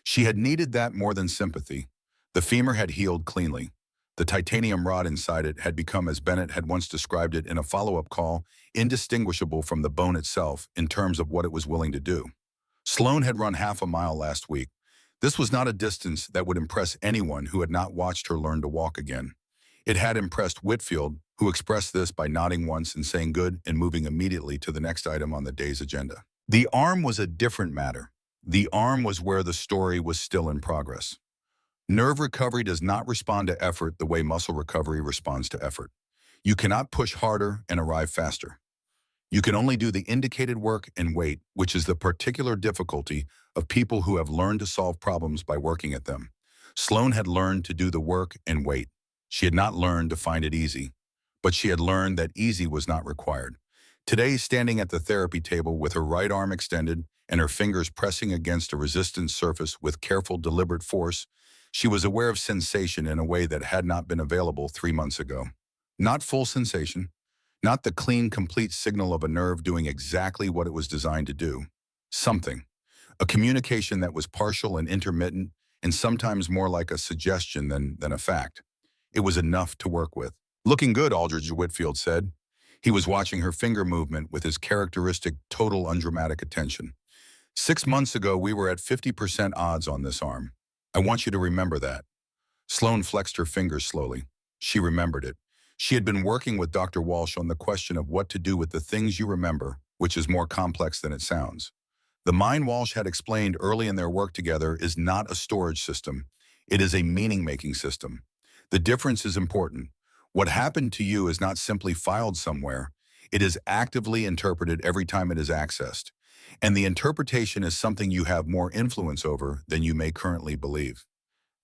She had needed that more than sympathy. The femur had healed cleanly. The titanium rod inside it had become, as Bennett had once described it in a follow-up call, indistinguishable from the bone itself in terms of what it was willing to do. Sloan had run half a mile last week. This was not a distance that would impress anyone who had not watched her learn to walk again. It had impressed Whitfield, who expressed this by nodding once and saying good and moving immediately to the next item on the day's agenda. The arm was a different matter. The arm was where the story was still in progress. Nerve recovery does not respond to effort the way muscle recovery responds to effort. You cannot push harder and arrive faster. You can only do the indicated work and wait, which is the particular difficulty of people who have learned to solve problems by working at them. Sloan had learned to do the work and wait. She had not learned to find it easy, but she had learned that easy was not required. Today, standing at the therapy table with her right arm extended and her fingers pressing against a resistant surface with careful, deliberate force, she was aware of sensation in a way that had not been available 3 months ago. Not full sensation, not the clean, complete signal of a nerve doing exactly what it was designed to do. Something. A communication that was partial and intermittent and sometimes more like a suggestion than a fact. It was enough to work with. "Looking good," Aldridge Whitfield said. He was watching her finger movement with his characteristic, total, undramatic attention. "6 months ago, we were at 50% odds on this arm. I want you to remember that." Sloan flexed her fingers slowly. She remembered it. She had been working with Dr. Walsh on the question of what to do with the things you remember, which is more complex than it sounds. The mind Walsh had explained early in their work together is not a storage system. It is a meaning-making system. The difference is important. What happened to you is not simply filed somewhere. It is actively interpreted every time it is accessed. And the interpretation is something you have more influence over than you may currently believe.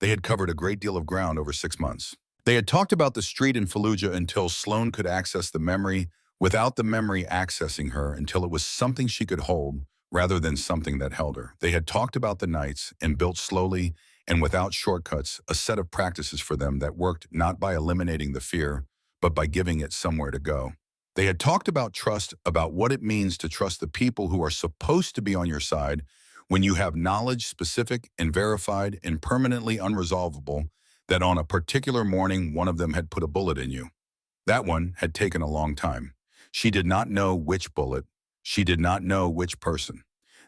They had covered a great deal of ground over 6 months. They had talked about the street in Fallujah until Sloan could access the memory without the memory accessing her until it was something she could hold rather than something that held her. They had talked about the nights and built slowly and without shortcuts a set of practices for them that worked not by eliminating the fear, but by giving it somewhere to go. They had talked about trust, about what it means to trust the people who are supposed to be on your side when you have knowledge specific and verified and permanently unresolvable that on a particular morning one of them had put a bullet in you. That one had taken a long time. She did not know which bullet. She did not know which person.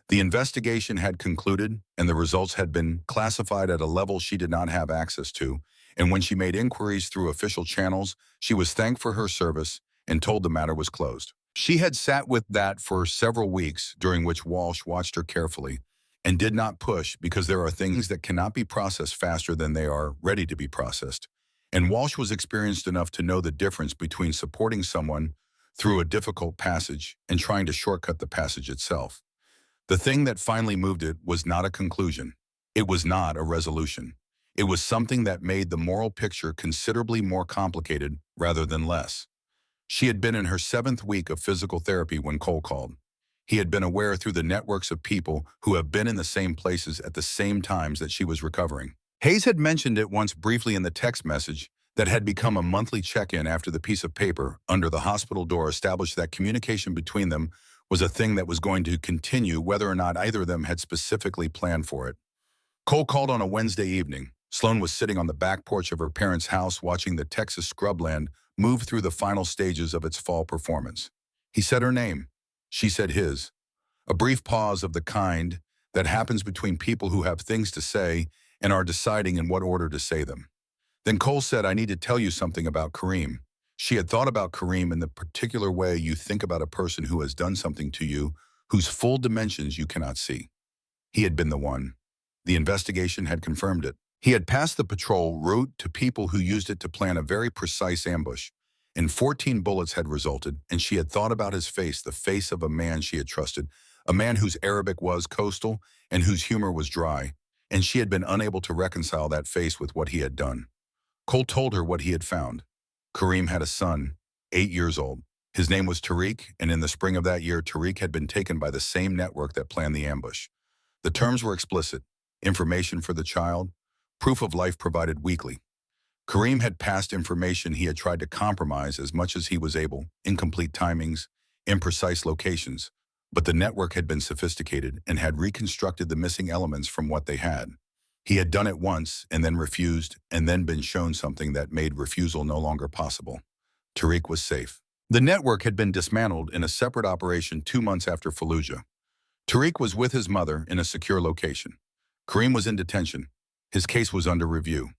The investigation had concluded, and the results had been classified at a level she did not have access to, and when she made inquiries through official channels, she was thanked for her service and told the matter was closed. She had sat with that for several weeks, during which Walsh watched her carefully and did not push because there are things that cannot be processed faster than they are ready to be processed. And Walsh was experienced enough to know the difference between supporting someone through a difficult passage and trying to shortcut the passage itself. The thing that finally moved it was not a conclusion. It was not a resolution. It was something that made the moral picture considerably more complicated rather than less. She had been in her 7th week of physical therapy when Cole called. He had been aware through the networks of people who have been in the same places at the same times that she was recovering. Hayes had mentioned it once briefly in the text message that had become a monthly check-in after the piece of paper under the hospital door established that communication between them was a thing that was going to continue whether or not either of them had specifically planned for it. Cole called on a Wednesday evening. Sloan was sitting on the back porch of her parents' house watching the Texas scrubland move through the final stages of its fall performance. He said her name. She said his. A brief pause of the kind that happens between people who have things to say and are deciding in what order to say them. Then Cole said, "I need to tell you something about Kareem." She had thought about Kareem in the particular way you think about a person who has done something to you, whose full dimensions you cannot see. He had been the one. The investigation had confirmed it. He had passed the patrol route to people who used it to plan a very precise ambush, and 14 bullets had resulted, and she had thought about his face, the face of a man she had trusted, a man whose Arabic was coastal and whose humor was dry, and she had been unable to reconcile that face with what he had done. Cole told her what he had found. Kareem had a son, 8 years old. His name was Tariq, and in the spring of that year, Tariq had been taken by the same network that planned the ambush. The terms were explicit: information for the child, proof of life provided weekly. Kareem had passed information he had tried to compromise as much as he was able, incomplete timings, imprecise locations, but the network had been sophisticated and had reconstructed the missing elements from what they had. He had done it once and then refused and then been shown something that made refusal no longer possible. Tariq was safe. The network had been dismantled in a separate operation 2 months after Fallujah. Tariq was with his mother in a secure location. Kareem was in detention. His case was under review.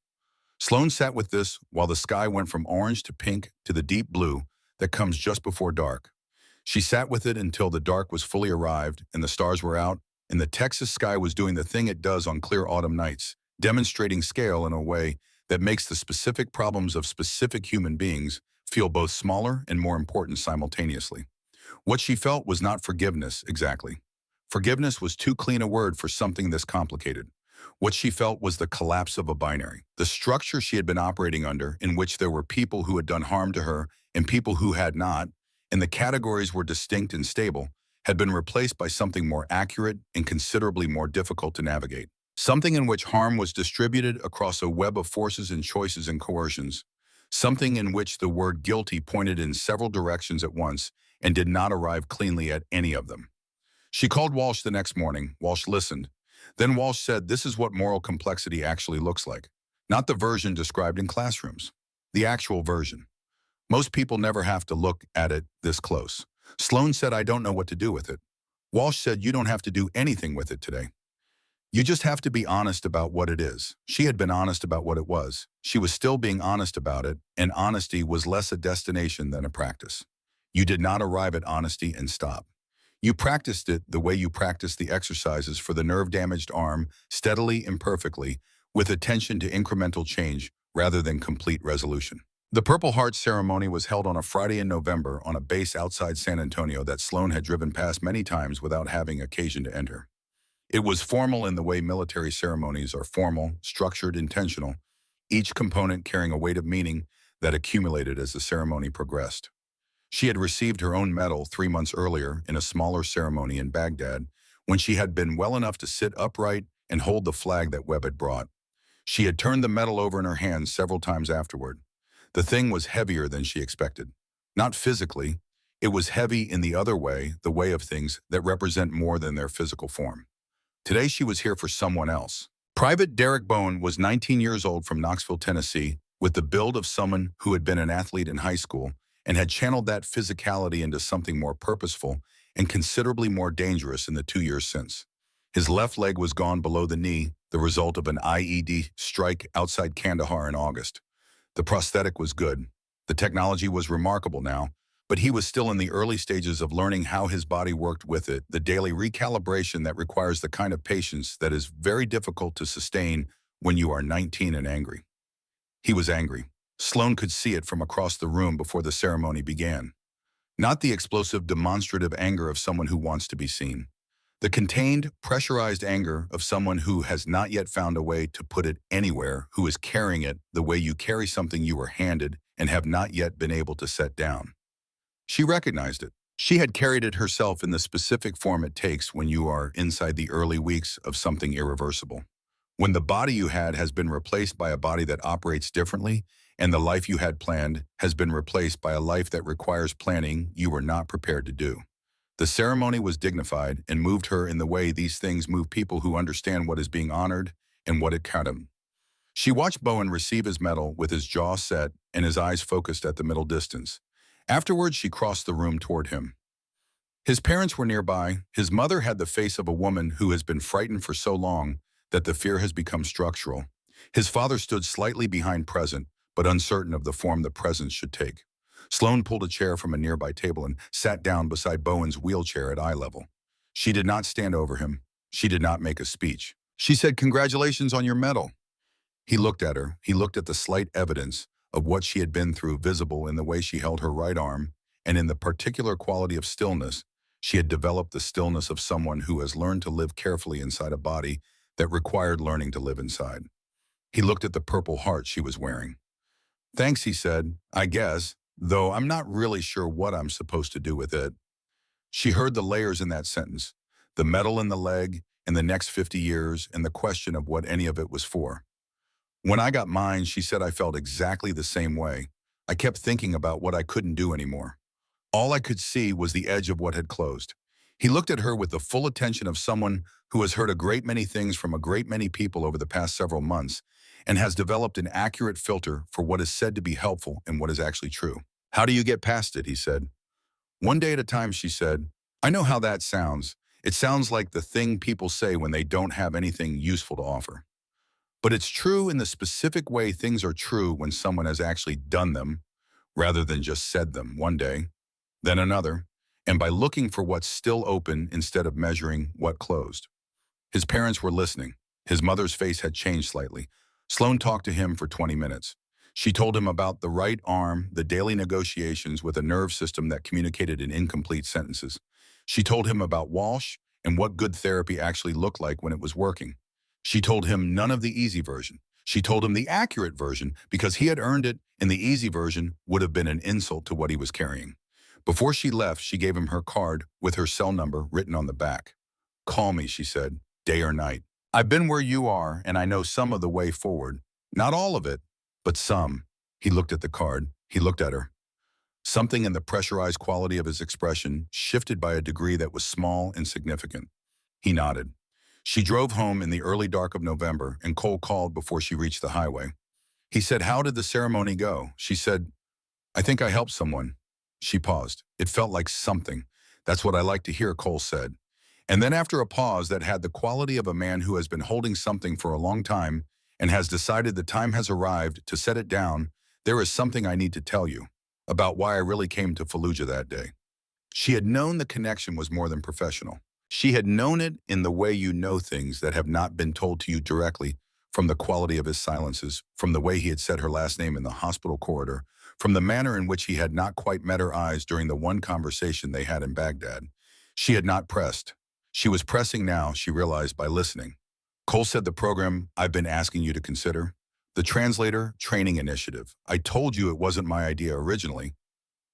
Sloan sat with this while the sky went from orange to pink to the deep blue that comes just before dark. She sat with it until the dark was fully arrived and the stars were out, and the Texas sky was doing the thing it does on clear autumn nights, demonstrating scale in a way that makes the specific problems of specific human beings feel both smaller and more important simultaneously. What she felt was not forgiveness, exactly. Forgiveness was too clean a word for something this complicated. What she felt was the collapse of a binary, the structure she had been operating under, in which there were people who had done harm to her and people who had not, and the categories were distinct and stable, had been replaced by something more accurate and considerably more difficult to navigate. Something in which harm was distributed across a web of forces and choices and coercions. Something in which the word guilty pointed in several directions at once and did not arrive cleanly at any of them. She called Walsh the next morning. Walsh listened. Then Walsh said, "This is what moral complexity actually looks like. Not the version described in classrooms. The actual version. Most people never have to look at it this close." Sloan said, "I don't know what to do with it." Walsh said, "You don't have to do anything with it today. You just have to be honest about what it is." She had been honest about what it was. She was still being honest about it, and honesty was less a destination than a practice. You did not arrive at honesty and stop. You practiced it the way you practice the exercises for the nerve-damaged arm, steadily, imperfectly, with attention to incremental change rather than complete resolution. The Purple Heart ceremony was held on a Friday in November on a base outside San Antonio that Sloan had driven past many times without having occasion to enter. It was formal in the way military ceremonies are formal, structured, intentional, each component carrying a weight of meaning that accumulated as the ceremony progressed. She had received her own medal 3 months earlier in a smaller ceremony in Baghdad when she had been well enough to sit upright and hold the flag that Webb had brought. She had turned the medal over in her hands several times afterward. The thing was heavier than she expected. Not physically, it was heavy in the other way, the way of things that represent more than their physical form. Today she was here for someone else. Private Derek Bowen was 19 years old from Knoxville, Tennessee, with the build of someone who had been an athlete in high school and had channeled that physicality into something more purposeful and considerably more dangerous in the 2 years since. His left leg was gone below the knee, the result of an IED strike outside Kandahar in August. The prosthetic was good. The technology was remarkable now, but he was still in the early stages of learning how his body worked with it, the daily recalibration that requires the kind of patience that is very difficult to sustain when you are 19 and angry. He was angry. Sloan could see it from across the room before the ceremony began. Not the explosive, demonstrative anger of someone who wants to be seen. The contained, pressurized anger of someone who has not yet found a way to put it anywhere, who is carrying it the way you carry something you were handed and have not yet been able to set down. She recognized it. She had carried it herself in the specific form it takes when you are inside the early weeks of something irreversible. When the body you had has been replaced by a body that operates differently, and the life you had planned has been replaced by a life that requires planning you were not prepared to do. The ceremony was dignified and moved her in the way these things move people who understand what is being honored and what it counted. She watched Bowen receive his medal with his jaw set and his eyes focused at the middle distance. Afterwards, she crossed the room toward him. His parents were nearby. His mother had the face of a woman who has been frightened for so long that the fear has become structural. His father stood slightly behind present, but uncertain of the form the presence should take. Sloan pulled a chair from a nearby table and sat down beside Bowen's wheelchair at eye level. She did not stand over him. She did not make a speech. She said, "Congratulations on your medal." He looked at her. He looked at the slight evidence of what she had been through visible in the way she held her right arm and in the particular quality of stillness. She had developed the stillness of someone who has learned to live carefully inside a body that required learning to live inside. He looked at the purple heart she was wearing. "Thanks," he said, "I guess, though I'm not really sure what I'm supposed to do with it." She heard the layers in that sentence, the medal in the leg, and the next 50 years, and the question of what any of it was for. "When I got mine," she said, "I felt exactly the same way. I kept thinking about what I couldn't do anymore. All I could see was the edge of what had closed." He looked at her with the full attention of someone who has heard a great many things from a great many people over the past several months and has developed an accurate filter for what is said to be helpful and what is actually true. "How do you get past it?" he said. "One day at a time," she said. "I know how that sounds. It sounds like the thing people say when they don't have anything useful to offer. But it's true in the specific way things are true when someone has actually done them, rather than just said them one day, then another, and by looking for what's still open instead of measuring what closed." His parents were listening. His mother's face had changed slightly. Sloan talked to him for 20 minutes. She told him about the right arm, the daily negotiations with a nerve system that communicated in incomplete sentences. She told him about Walsh and what good therapy actually looked like when it was working. She told him none of the easy version. She told him the accurate version because he had earned it, and the easy version would have been an insult to what he was carrying. Before she left, she gave him her card with her cell number written on the back. "Call me," she said, "day or night. I've been where you are, and I know some of the way forward. Not all of it, but some." He looked at the card. He looked at her. Something in the pressurized quality of his expression shifted by a degree that was small and significant. He nodded. She drove home in the early dark of November, and Cole called before she reached the highway. He said, "How did the ceremony go?" She said, "I think I helped someone." She paused. "It felt like something. That's what I like to hear," Cole said. And then after a pause that had the quality of a man who has been holding something for a long time and has decided the time has arrived to set it down, "There is something I need to tell you about why I really came to Fallujah that day." She had known the connection was more than professional. She had known it in the way you know things that have not been told to you directly, from the quality of his silences, from the way he had said her last name in the hospital corridor, from the manner in which he had not quite met her eyes during the one conversation they had in Baghdad. She had not pressed. She was pressing now, she realized, by listening. Cole said, "The program I've been asking you to consider, the Translator Training Initiative. I told you it wasn't my idea originally."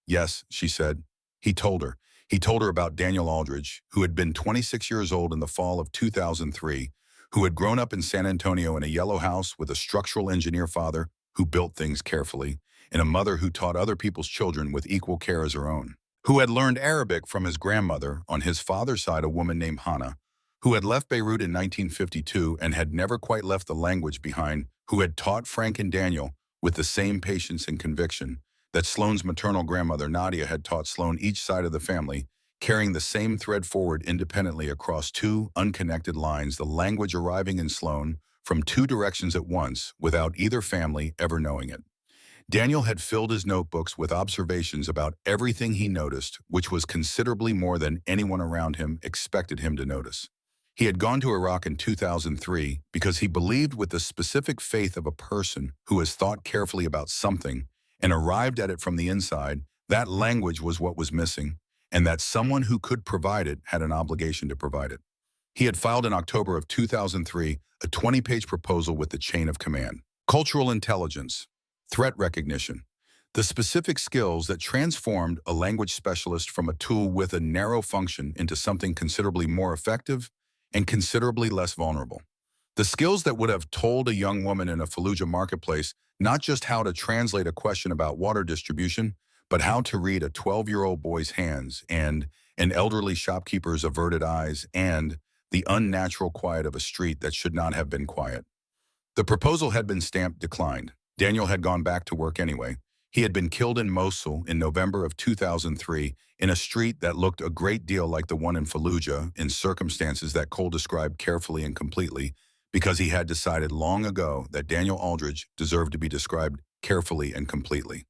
"Yes," she said. He told her. He told her about Daniel Aldridge, who had been 26 years old in the fall of 2003, who had grown up in San Antonio in a yellow house with a structural engineer father who built things carefully, and a mother who taught other people's children with equal care as her own, who had learned Arabic from his grandmother, on his father's side a woman named Hannah, who had left Beirut in 1952 and had never quite left the language behind, who had taught Frank and Daniel with the same patience and conviction that Sloane's maternal grandmother Nadia had taught Sloane, each side of the family, carrying the same thread forward independently across two unconnected lines, the language arriving in Sloane from two directions at once without either family ever knowing it. Daniel had filled his notebooks with observations about everything he noticed, which was considerably more than anyone around him expected him to notice. He had gone to Iraq in 2003 because he believed, with the specific faith of a person who has thought carefully about something and arrived at it from the inside, that language was what was missing, and that someone who could provide it had an obligation to provide it. He had filed in October of 2003 a 20-page proposal with the chain of command. Cultural intelligence, threat recognition, the specific skills that transformed a language specialist from a tool with a narrow function into something considerably more effective and considerably less vulnerable. The skills that would have told a young woman in a Fallujah marketplace not just how to translate a question about water distribution, but how to read a 12-year-old boy's hands and an elderly shopkeeper's averted eyes and the unnatural quiet of a street that should not have been quiet. The proposal had been stamped declined. Daniel had gone back to work anyway. He had been killed in Mosul in November of 2003 in a street that looked a great deal like the one in Fallujah, in circumstances that Cole described carefully and completely, because he had decided long ago that Daniel Aldridge deserved to be described carefully and completely.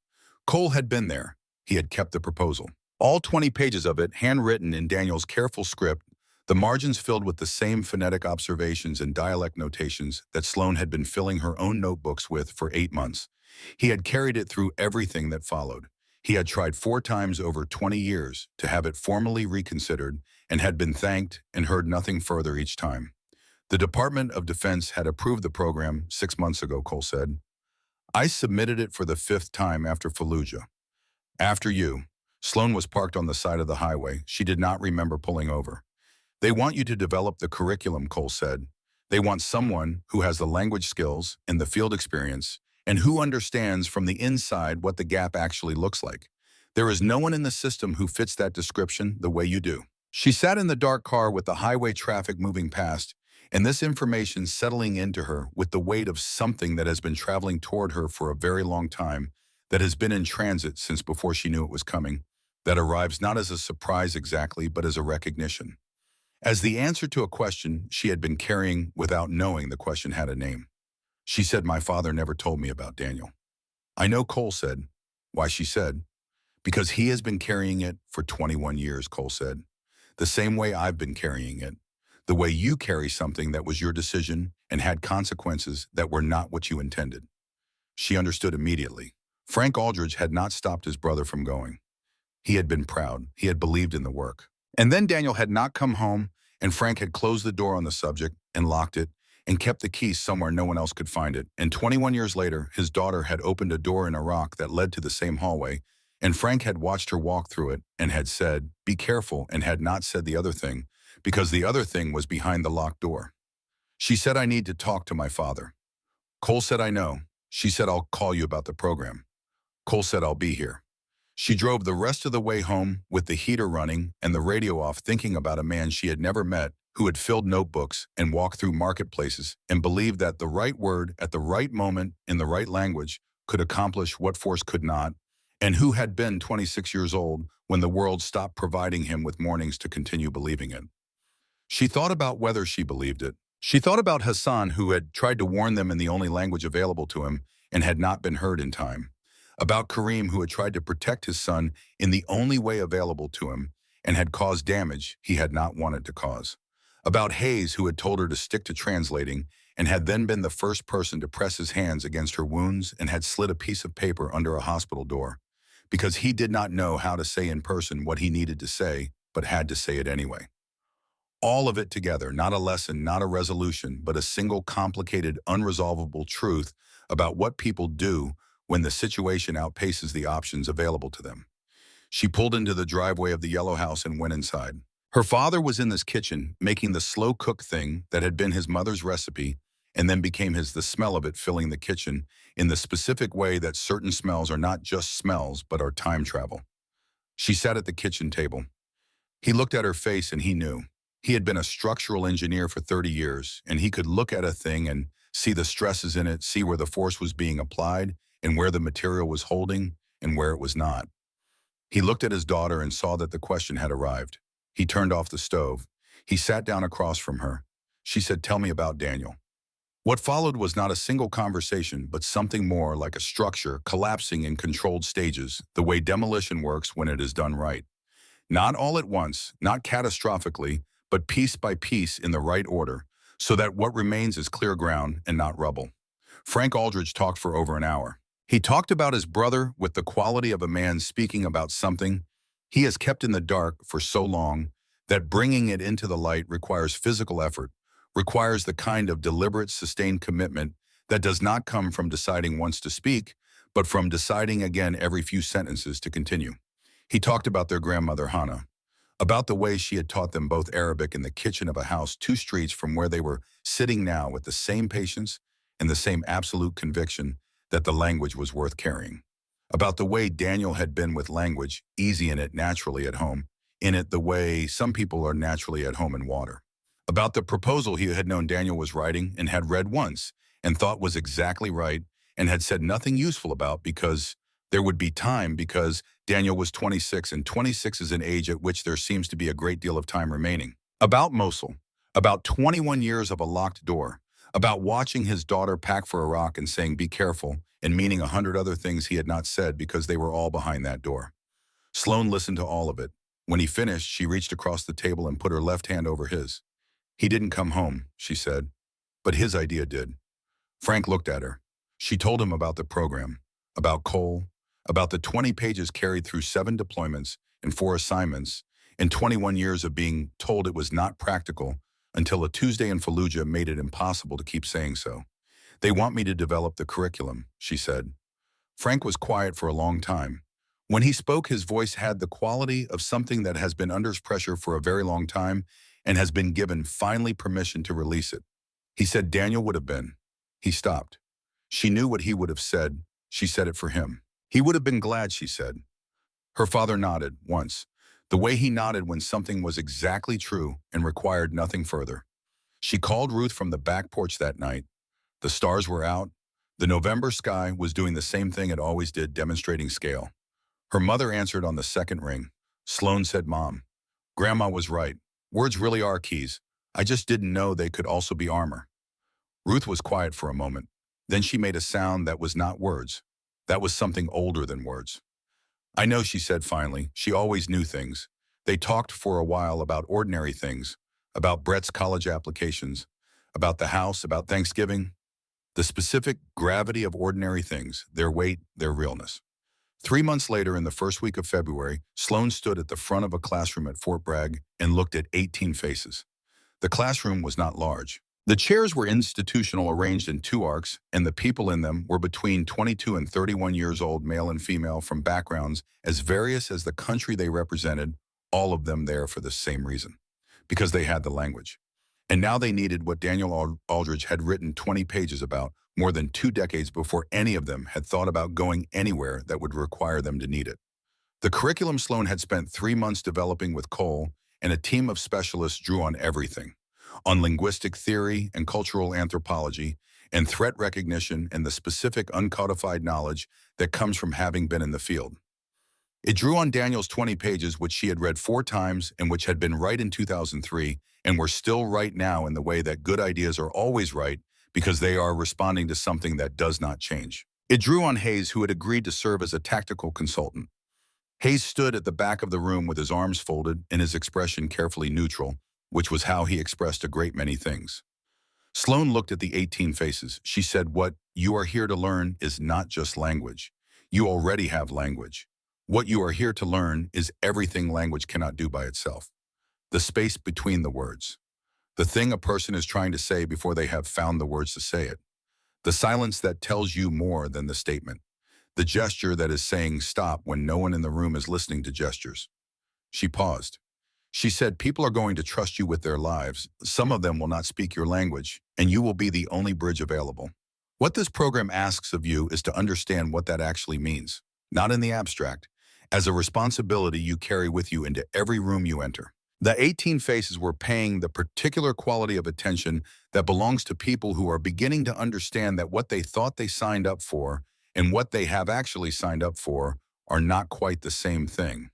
Cole had been there. He had kept the proposal. All 20 pages of it, handwritten in Daniel's careful script, The margins filled with the same phonetic observations and dialect notations that Sloane had been filling her own notebooks with for 8 months. He had carried it through everything that followed. He had tried 4 times over 20 years to have it formally reconsidered and had been thanked and heard nothing further each time. The Department of Defense had approved the program 6 months ago, Cole said. I submitted it for the 5th time after Fallujah. After you. Sloane was parked on the side of the highway. She did not remember pulling over. They want you to develop the curriculum, Cole said. They want someone who has the language skills and the field experience and who understands from the inside what the gap actually looks like. There is no one in the system who fits that description the way you do. She sat in the dark car with the highway traffic moving past, and this information settling into her with the weight of something that has been traveling toward her for a very long time, that has been in transit since before she knew it was coming, that arrives not as a surprise exactly, but as a recognition. As the answer to a question she had been carrying without knowing the question had a name. She said, my father never told me about Daniel. I know, Cole said. Why, she said. Because he has been carrying it for 21 years, Cole said. The same way I've been carrying it. The way you carry something that was your decision and had consequences that were not what you intended. She understood immediately. Frank Aldridge had not stopped his brother from going. He had been proud. He had believed in the work. And then Daniel had not come home, and Frank had closed the door on the subject and locked it and kept the key somewhere no one else could find it. And 21 years later, his daughter had opened a door in Iraq that led to the same hallway, and Frank had watched her walk through it and had said, be careful, and had not said the other thing, because the other thing was behind the locked door. She said, I need to talk to my father. Cole said, I know. She said, I'll call you about the program. Cole said, I'll be here. She drove the rest of the way home with the heater running and the radio off, thinking about a man she had never met who had filled notebooks and walked through marketplaces and believed that the right word at the right moment in the right language could accomplish what force could not, and who had been 26 years old when the world stopped providing him with mornings to continue believing it. She thought about whether she believed it. She thought about Hassan, who had tried to warn them in the only language available to him and had not been heard in time. About Kareem, who had tried to protect his son in the only way available to him and had caused damage he had not wanted to cause. About Hayes, who had told her to stick to translating and had then been the first person to press his hands against her wounds and had slid a piece of paper under a hospital door, because he did not know how to say in person what he needed to say, but had to say it anyway. All of it together, not a lesson, not a resolution, but a single complicated, unresolvable truth about what people do when the situation outpaces the options available to them. She pulled into the driveway of the yellow house and went inside. Her father was in this kitchen, making the slow cook thing that had been his mother's recipe and then became the smell of it filling the kitchen in the specific way that certain smells are not just smells, but are time travel. She sat at the kitchen table. He looked at her face and he knew. He had been a structural engineer for 30 years, and he could look at a thing and see the stresses in it, see where the force was being applied, and where the material was holding, and where it was not. He looked at his daughter and saw that the question had arrived. He turned off the stove. He sat down across from her. She said, tell me about Daniel. What followed was not a single conversation, but something more like a structure collapsing in controlled stages, the way demolition works when it is done right. Not all at once, not catastrophically, but piece by piece in the right order, so that what remains is clear ground and not rubble. Frank Aldridge talked for over an hour. He talked about his brother with the quality of a man speaking about something he has kept in the dark for so long that bringing it into the light requires physical effort, requires the kind of deliberate, sustained commitment that does not come from deciding once to speak, but from deciding again every few sentences to continue. He talked about their grandmother, Hannah, about the way she had taught them both Arabic in the kitchen of a house 2 streets from where they were sitting now, with the same patience and the same absolute conviction that the language was worth carrying. About the way Daniel had been with language, easy in it, naturally at home, in it the way some people are naturally at home in water. About the proposal he had known Daniel was writing and had read once and thought was exactly right and had said nothing useful about because there would be time, because Daniel was 26, and 26 is an age at which there seems to be a great deal of time remaining. About Mosul, about 21 years of a locked door, about watching his daughter pack for Iraq and saying, be careful, and meaning 100 other things he had not said because they were all behind that door. Sloane listened to all of it. When he finished, she reached across the table and put her left hand over his. He didn't come home, she said, but his idea did. Frank looked at her. She told him about the program, about Cole, about the 20 pages carried through 7 deployments and 4 assignments, and 21 years of being told it was not practical until a Tuesday in Fallujah made it impossible to keep saying so. They want me to develop the curriculum, she said. Frank was quiet for a long time. When he spoke, his voice had the quality of something that has been under pressure for a very long time and has been given finally permission to release it. He said Daniel would have been. He stopped. She knew what he would have said. She said it for him. He would have been glad, she said. Her father nodded once, the way he nodded when something was exactly true and required nothing further. She called Ruth from the back porch that night. The stars were out. The November sky was doing the same thing it always did, demonstrating scale. Her mother answered on the second ring. Sloan said, "Mom, Grandma was right. Words really are keys. I just didn't know they could also be armor." Ruth was quiet for a moment. Then she made a sound that was not words. That was something older than words. "I know," she said finally. She always knew things. They talked for a while about ordinary things, about Brett's college applications, about the house, about Thanksgiving. The specific gravity of ordinary things, their weight, their realness. 3 months later, in the first week of February, Sloan stood at the front of a classroom at Fort Bragg and looked at 18 faces. The classroom was not large. The chairs were institutional, arranged in 2 arcs, and the people in them were between 22 and 31 years old, male and female, from backgrounds as various as the country they represented, all of them there for the same reason, because they had the language. And now they needed what Daniel Aldridge had written 20 pages about, more than 2 decades before any of them had thought about going anywhere that would require them to need it. The curriculum Sloan had spent 3 months developing with Cole, and a team of specialists drew on everything. On linguistic theory and cultural anthropology, and threat recognition and the specific uncodified knowledge that comes from having been in the field. It drew on Daniel's 20 pages, which she had read 4 times and which had been right in 2003 and were still right now, in the way that good ideas are always right because they are responding to something that does not change. It drew on Hayes, who had agreed to serve as a tactical consultant. Hayes stood at the back of the room with his arms folded and his expression carefully neutral, which was how he expressed a great many things. Sloan looked at the 18 faces. She said, "What you are here to learn is not just language. You already have language. What you are here to learn is everything language cannot do by itself. The space between the words. The thing a person is trying to say before they have found the words to say it. The silence that tells you more than the statement. The gesture that is saying stop when no one in the room is listening to gestures." She paused. She said, "People are going to trust you with their lives. Some of them will not speak your language, and you will be the only bridge available. What this program asks of you is to understand what that actually means, not in the abstract, as a responsibility you carry with you into every room you enter." The 18 faces were paying the particular quality of attention that belongs to people who are beginning to understand that what they thought they signed up for and what they have actually signed up for are not quite the same thing.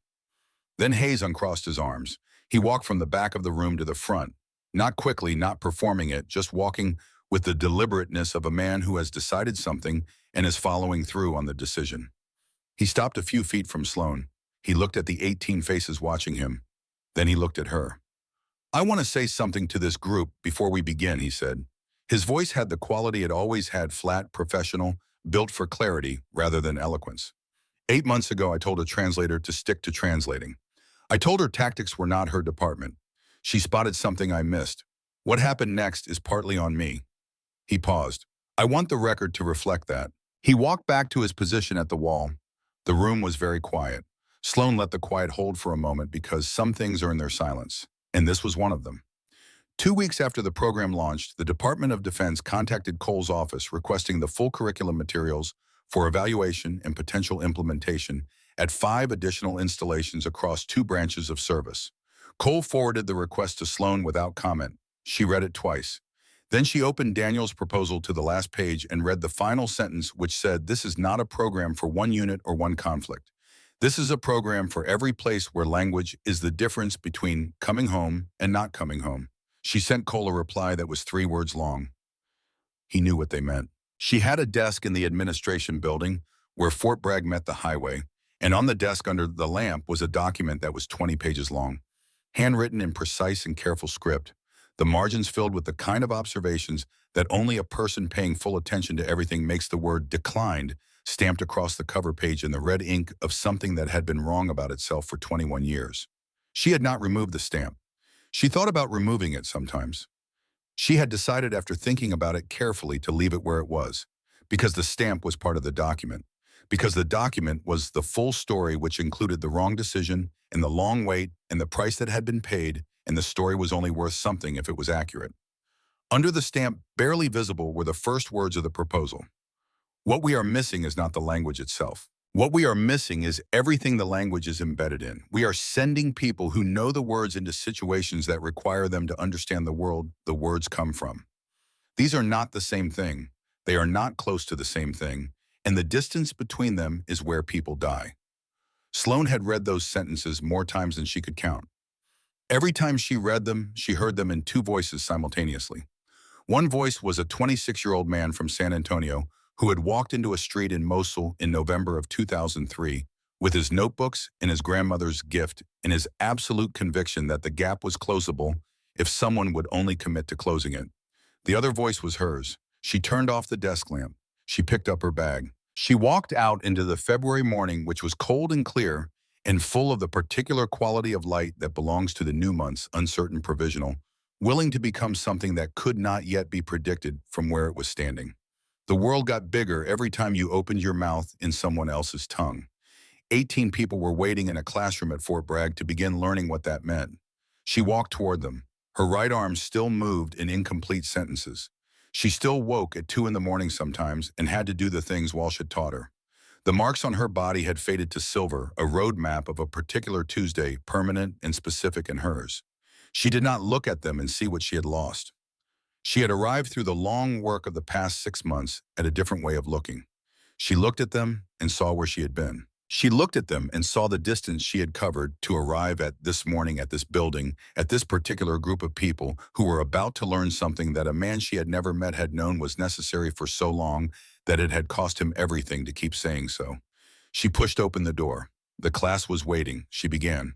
Then Hayes uncrossed his arms. He walked from the back of the room to the front, not quickly, not performing it, just walking with the deliberateness of a man who has decided something and is following through on the decision. He stopped a few feet from Sloan. He looked at the 18 faces watching him. Then he looked at her. "I want to say something to this group before we begin," he said. His voice had the quality it always had, flat, professional, built for clarity rather than eloquence. 8 months ago, I told a translator to stick to translating. I told her tactics were not her department. She spotted something I missed. What happened next is partly on me." He paused. "I want the record to reflect that." He walked back to his position at the wall. The room was very quiet. Sloan let the quiet hold for a moment because some things earn their silence, and this was one of them. 2 weeks after the program launched, the Department of Defense contacted Cole's office requesting the full curriculum materials for evaluation and potential implementation at 5 additional installations across 2 branches of service. Cole forwarded the request to Sloan without comment. She read it twice. Then she opened Daniel's proposal to the last page and read the final sentence, which said, "This is not a program for one unit or one conflict. This is a program for every place where language is the difference between coming home and not coming home." She sent Cole a reply that was 3 words long. He knew what they meant. She had a desk in the administration building where Fort Bragg met the highway, And on the desk under the lamp was a document that was 20 pages long, handwritten in precise and careful script, the margins filled with the kind of observations that only a person paying full attention to everything makes. The word declined stamped across the cover page in the red ink of something that had been wrong about itself for 21 years. She had not removed the stamp. She thought about removing it sometimes. She had decided after thinking about it carefully to leave it where it was, because the stamp was part of the document, because the document was the full story, which included the wrong decision and the long wait and the price that had been paid, and the story was only worth something if it was accurate. Under the stamp, barely visible, were the first words of the proposal. What we are missing is not the language itself. What we are missing is everything the language is embedded in. We are sending people who know the words into situations that require them to understand the world the words come from. These are not the same thing. They are not close to the same thing, and the distance between them is where people die. Sloane had read those sentences more times than she could count. Every time she read them, she heard them in two voices simultaneously. One voice was a 26-year-old man from San Antonio who had walked into a street in Mosul in November of 2003 with his notebooks and his grandmother's gift and his absolute conviction that the gap was closable if someone would only commit to closing it. The other voice was hers. She turned off the desk lamp. She picked up her bag. She walked out into the February morning, which was cold and clear and full of the particular quality of light that belongs to the new month's uncertain provisional, willing to become something that could not yet be predicted from where it was standing. The world got bigger every time you opened your mouth in someone else's tongue. 18 people were waiting in a classroom at Fort Bragg to begin learning what that meant. She walked toward them. Her right arm still moved in incomplete sentences. She still woke at 2 in the morning sometimes and had to do the things Walsh had taught her. The marks on her body had faded to silver, a road map of a particular Tuesday, permanent and specific in hers. She did not look at them and see what she had lost. She had arrived through the long work of the past 6 months at a different way of looking. She looked at them and saw where she had been. She looked at them and saw the distance she had covered to arrive at this morning at this building, at this particular group of people who were about to learn something that a man she had never met had known was necessary for so long that it had cost him everything to keep saying so. She pushed open the door. The class was waiting. She began.